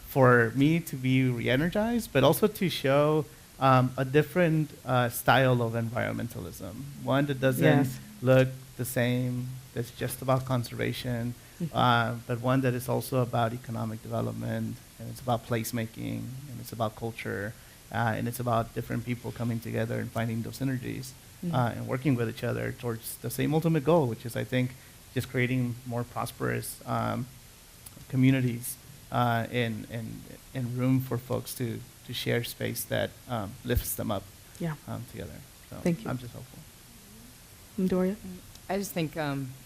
for me to be re-energized, but also to show a different style of environmentalism. One that doesn't Yes. look the same, that's just about conservation, but one that is also about economic development, and it's about placemaking, and it's about culture, and it's about different people coming together and finding those synergies and working with each other towards the same ultimate goal, which is, I think, just creating more prosperous communities and room for folks to share space that lifts them up Yeah. together. So Thank you. I'm just hopeful. Doria? I just think,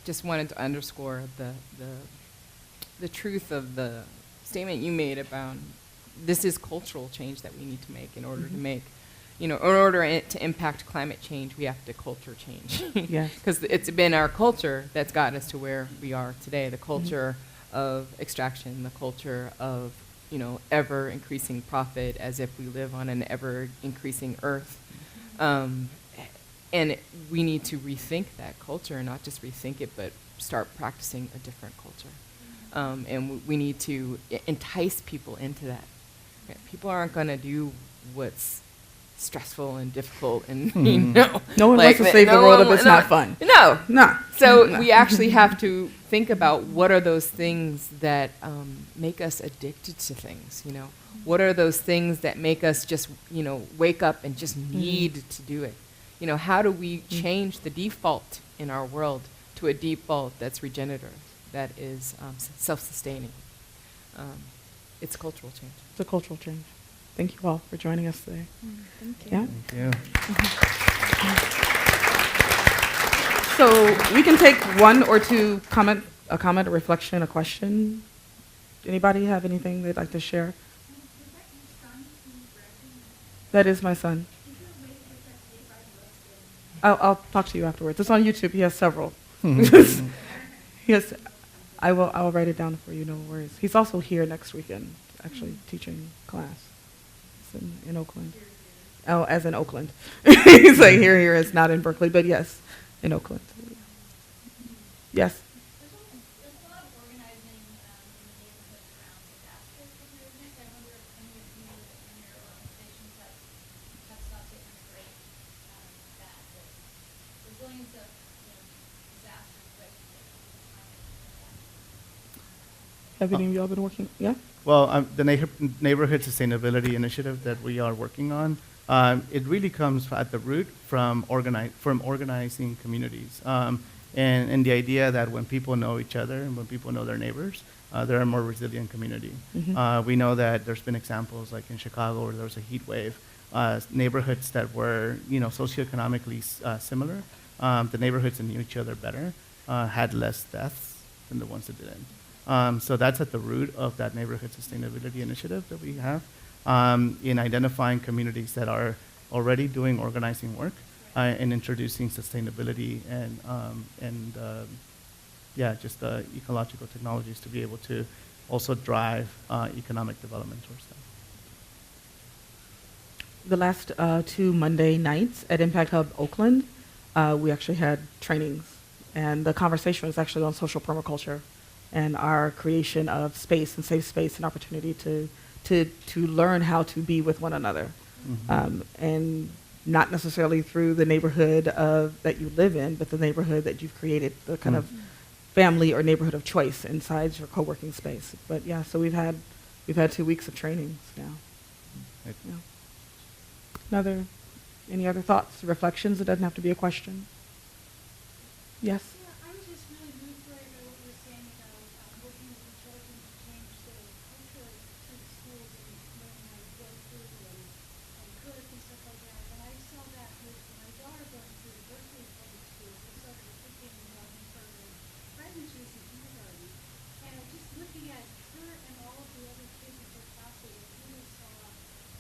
just wanted to underscore the truth of the statement you made about this is cultural change that we need to make in order to make, in order to impact climate change, we have to culture change. Yes. Because it's been our culture that's gotten us to where we are today, the culture of extraction, the culture of, ever increasing profit as if we live on an ever increasing earth. And we need to rethink that culture, and not just rethink it, but start practicing a different culture. And we need to entice people into that. People aren't going to do what's stressful and difficult, and No one wants to save the world if it's not fun. No. No. So No. we actually have to think about what are those things that make us addicted to things. What are those things that make us just wake up and just need to do it? How do we change the default in our world to a default that's regenerative, that is self-sustaining? It's cultural change. It's a cultural change. Thank you all for joining us today. Thank you. Yeah. Thank you. So we can take one or two a comment, a reflection, a question. Anybody have anything they'd like to share? That is my son. I'll talk to you afterwards. It's on YouTube. He has several. Yes, I'll write it down for you. No worries. He's also here next weekend, actually teaching class. It's in Oakland. Oh, as in Oakland. He's like here. It's not in Berkeley, but yes, in Oakland. Yes. Have any of y'all been working? Yeah? Well, the neighborhood sustainability initiative that we are working on, it really comes at the root from organizing communities. And the idea that when people know each other and when people know their neighbors, they're a more resilient community. We know that there's been examples like in Chicago where there was a heat wave, neighborhoods that were socioeconomically similar, the neighborhoods that knew each other better had less deaths than the ones that didn't. So that's at the root of that neighborhood sustainability initiative that we have in identifying communities that are already doing organizing work and introducing sustainability and just ecological technologies to be able to also drive economic development towards that. The last 2 Monday nights at Impact Hub Oakland, we actually had trainings, and the conversation was actually on social permaculture and our creation of space and safe space and opportunity to learn how to be with one another, and not necessarily through the neighborhood that you live in, but the neighborhood that you've created, the kind of family or neighborhood of choice inside your co-working space. But yeah, so we've had 2 weeks of trainings now. Yeah. Any other thoughts, reflections? It doesn't have to be a question. Yes. I was just really moved by what you were saying about working with the children to change the culture to the schools and learning how to grow food and cook and stuff like that. And I saw that with my daughter going through the Berkeley public schools. I started a cooking and gardening program right when she was in kindergarten. And just looking at her and all of the other kids in her classes, I really saw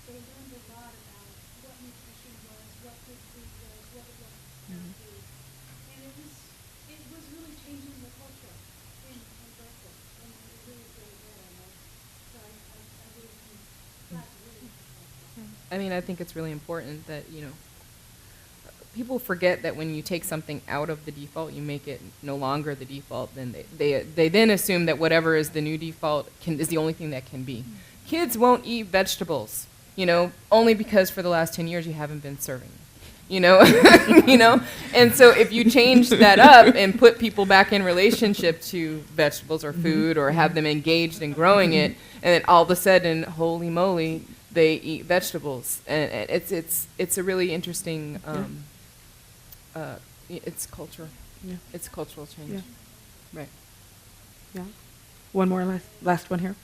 they learned a lot about what nutrition was, what good food was, what it was not food. And it was really changing the culture in Berkeley, and it really was really good. And so I really am glad to really. I mean, I think it's really important that, people forget that when you take something out of the default, you make it no longer the default. Then they then assume that whatever is the new default is the only thing that can be. Kids won't eat vegetables, only because for the last 10 years you haven't been serving them. And so if you change that up and put people back in relationship to vegetables or food, or have them engaged in growing it, and then all of a sudden, holy moly, they eat vegetables, and it's a really interesting. It's culture. Yeah. It's cultural change. Yeah. Right. Yeah. One more last one here.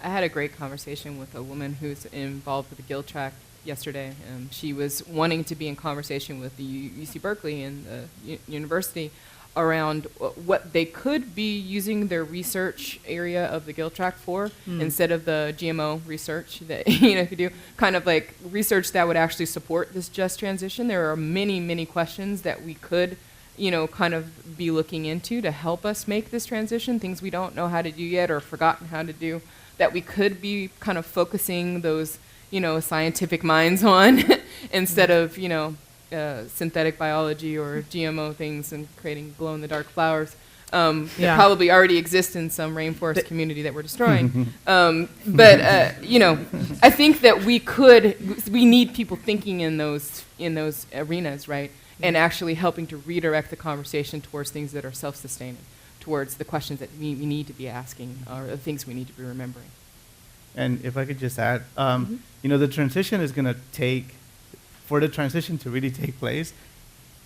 I had a great conversation with a woman who's involved with the Guild Track yesterday. She was wanting to be in conversation with the UC Berkeley and the university around what they could be using their research area of the Guild Track for, instead of the GMO research that could do, kind of like research that would actually support this just transition. There are many, many questions that we could kind of be looking into to help us make this transition, things we don't know how to do yet or forgotten how to do, that we could be kind of focusing those, scientific minds on instead of, synthetic biology or GMO things and creating glow-in-the-dark flowers that probably already exist in some rainforest community that we're destroying. But I think that we need people thinking in those arenas, right? And actually helping to redirect the conversation towards things that are self-sustaining, towards the questions that we need to be asking, or the things we need to be remembering. And if I could just add, the transition is going to take, for the transition to really take place,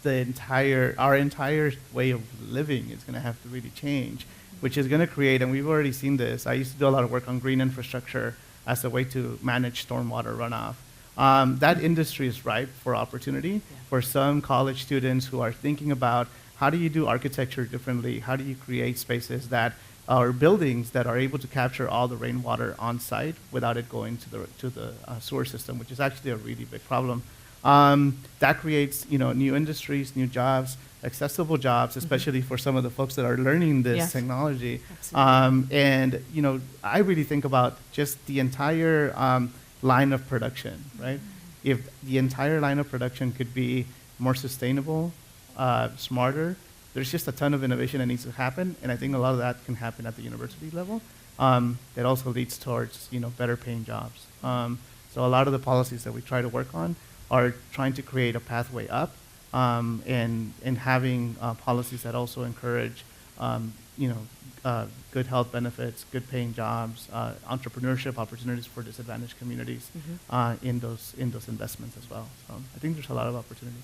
our entire way of living is going to have to really change, which is going to create, and we've already seen this. I used to do a lot of work on green infrastructure as a way to manage stormwater runoff. That industry is ripe for opportunity for some college students who are thinking about how do you do architecture differently? How do you create spaces that are buildings that are able to capture all the rainwater on site without it going to the sewer system, which is actually a really big problem. That creates new industries, new jobs, accessible jobs, especially for some of the folks that are learning this technology. And I really think about just the entire line of production, right? If the entire line of production could be more sustainable, smarter, there's just a ton of innovation that needs to happen, and I think a lot of that can happen at the university level. That also leads towards better paying jobs. So a lot of the policies that we try to work on are trying to create a pathway up, and having policies that also encourage good health benefits, good paying jobs, entrepreneurship opportunities for disadvantaged communities in those investments as well. So I think there's a lot of opportunity.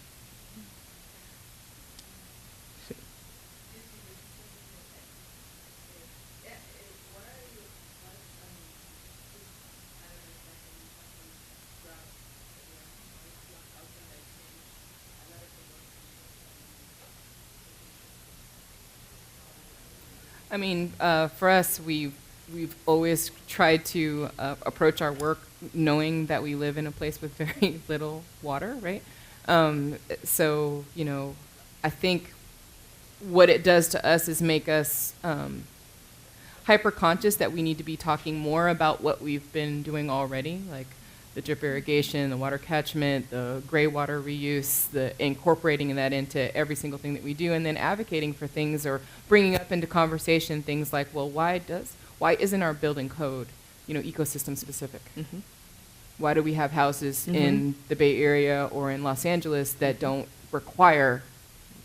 I mean, for us, we've always tried to approach our work knowing that we live in a place with very little water, right? So, I think what it does to us is make us hyper-conscious that we need to be talking more about what we've been doing already, like the drip irrigation, the water catchment, the gray water reuse, the incorporating that into every single thing that we do, and then advocating for things or bringing up into conversation things like, well, why isn't our building code, ecosystem specific? Why do we have houses in the Bay Area or in Los Angeles that don't require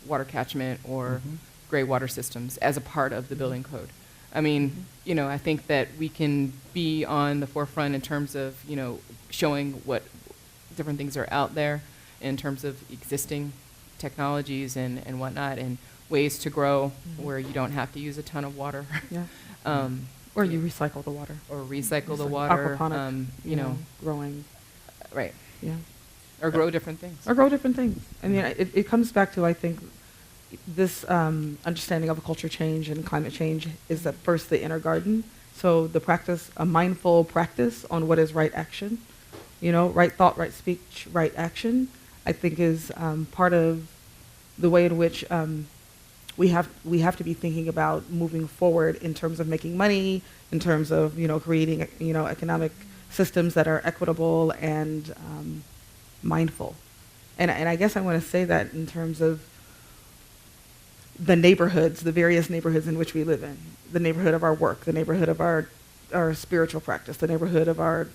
water catchment or gray water systems as a part of the building code? I mean, I think that we can be on the forefront in terms of, showing what different things are out there in terms of existing technologies and whatnot. And ways to grow where you don't have to use a ton of water. Yeah. um, Or you recycle the water. or recycle the Like water. aquaponic, You know, growing. right. Yeah. Or grow different things. Or grow different things. I mean, it comes back to, I think, this understanding of a culture change and climate change is that first the inner garden. So the practice, a mindful practice on what is right action, right thought, right speech, right action, I think is part of the way in which we have to be thinking about moving forward in terms of making money, in terms of creating economic systems that are equitable and mindful. And I guess I want to say that in terms of the neighborhoods, the various neighborhoods in which we live in, the neighborhood of our work, the neighborhood of our spiritual practice, the neighborhood of our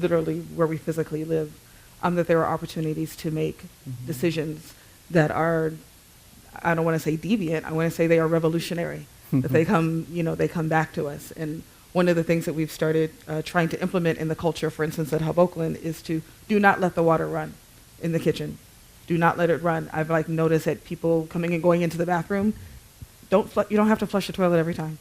literally where we physically live, that there are opportunities to make decisions that are, I don't want to say deviant, I want to say they are revolutionary, that they come back to us. And one of the things that we've started trying to implement in the culture, for instance, at Hub Oakland, is to do not let the water run in the kitchen. Do not let it run. I've noticed that people coming and going into the bathroom, you don't have to flush the toilet every time.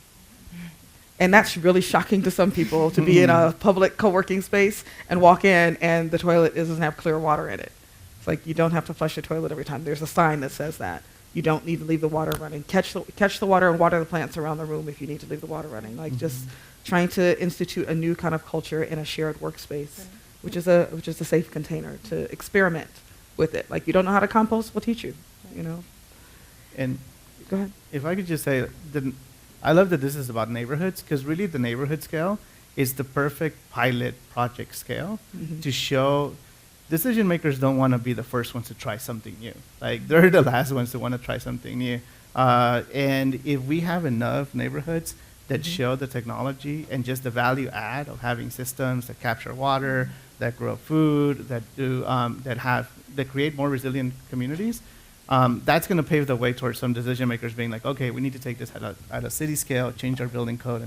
And that's really shocking to some people to be in a public co-working space and walk in and the toilet doesn't have clear water in it. It's like you don't have to flush the toilet every time. There's a sign that says that. You don't need to leave the water running. Catch the water and water the plants around the room if you need to leave the water running. Just trying to institute a new kind of culture in a shared workspace, which is a safe container to experiment with it. You don't know how to compost, we'll teach you, And Go ahead. if I could just say, I love that this is about neighborhoods, because really the neighborhood scale is the perfect pilot project scale to show decision makers don't want to be the first ones to try something new. They're the last ones to want to try something new. And if we have enough neighborhoods that show the technology and just the value add of having systems that capture water, that grow food, that create more resilient communities, that's going to pave the way towards some decision makers being like, okay, we need to take this at a city scale, change our building code,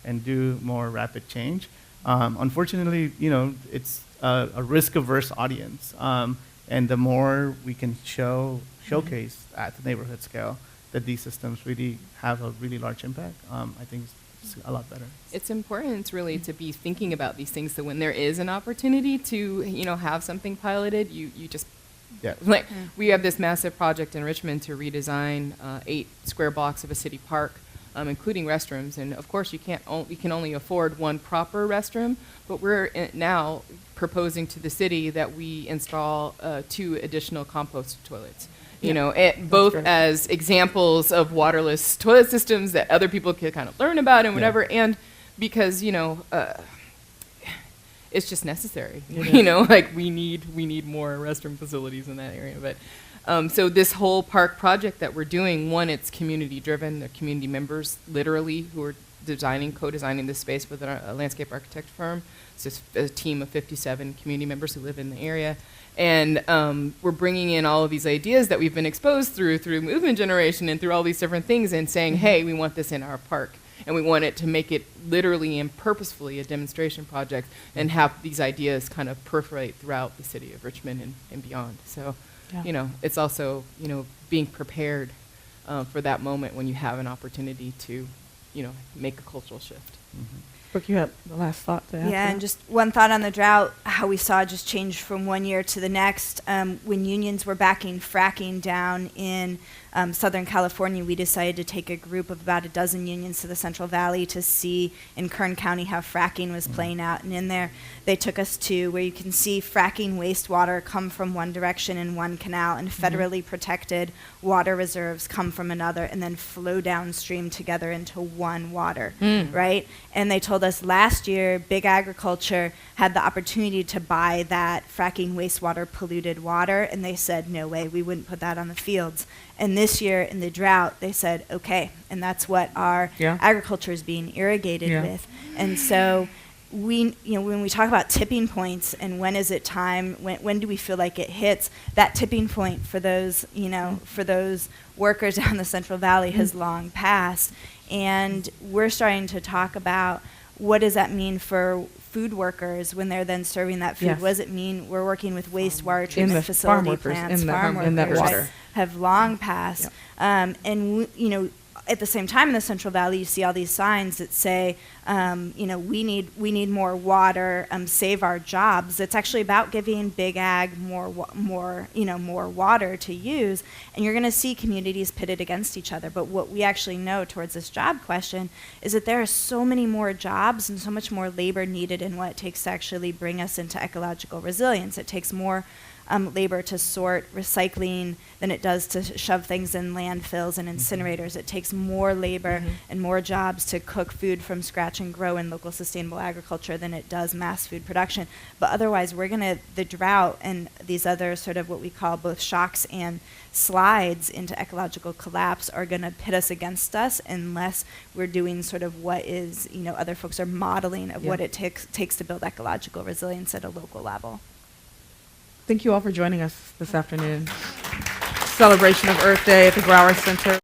and do more rapid change. Unfortunately, it's a risk-averse audience, and the more we can showcase at the neighborhood scale that these systems really have a really large impact, I think it's a lot better. It's important really to be thinking about these things, so when there is an opportunity to have something piloted, you just we have this massive project in Richmond to redesign 8 square blocks of a city park, including restrooms. And of course, we can only afford one proper restroom, but we're now proposing to the city that we install 2 additional compost toilets. Both great. as examples of waterless toilet systems that other people can kind of learn about and whatever, and because it's just necessary. We need more restroom facilities in that area. But so this whole park project that we're doing, one, it's community driven. The community members, literally, who are co-designing this space with a landscape architect firm. It's just a team of 57 community members who live in the area. And we're bringing in all of these ideas that we've been exposed through movement generation and through all these different things and saying, hey, we want this in our park. And we want it to make it literally and purposefully a demonstration project and have these ideas kind of perforate throughout the city of Richmond and beyond. So, it's also, being prepared for that moment when you have an opportunity to, make a cultural shift. Brooke, you have the last thought to add? Yeah, and just one thought on the drought, how we saw it just change from one year to the next. When unions were backing fracking down in Southern California, we decided to take a group of about a dozen unions to the Central Valley to see in Kern County how fracking was playing out. And in there, they took us to where you can see fracking wastewater come from one direction in one canal and federally protected water reserves come from another and then flow downstream together into one water, right? And they told us last year, big agriculture had the opportunity to buy that fracking wastewater polluted water, and they said, no way, we wouldn't put that on the fields. And this year in the drought, they said, okay, and that's what our agriculture is being irrigated with. And so when we talk about tipping points and when is it time, when do we feel like it hits, that tipping point for those, for those workers down the Central Valley has long passed. And we're starting to talk about what does that mean for food workers when they're then serving that food? Yes. What does it mean? We're working with wastewater In treatment the facility farm workers, plants, in that- farm in that workers water. have long passed. At the same time in the Central Valley, you see all these signs that say, we need more water, save our jobs. It's actually about giving big ag more water to use, and you're going to see communities pitted against each other. But what we actually know towards this job question is that there are so many more jobs and so much more labor needed in what it takes to actually bring us into ecological resilience. It takes more labor to sort recycling than it does to shove things in landfills and incinerators. It takes more labor and more jobs to cook food from scratch and grow in local sustainable agriculture than it does mass food production. But otherwise, the drought and these other sort of what we call both shocks and slides into ecological collapse are going to pit us against us unless we're doing sort of what is, other folks are modeling of what it takes to build ecological resilience at a local level. Thank you all for joining us this afternoon. Celebration of Earth Day at the Broward Center.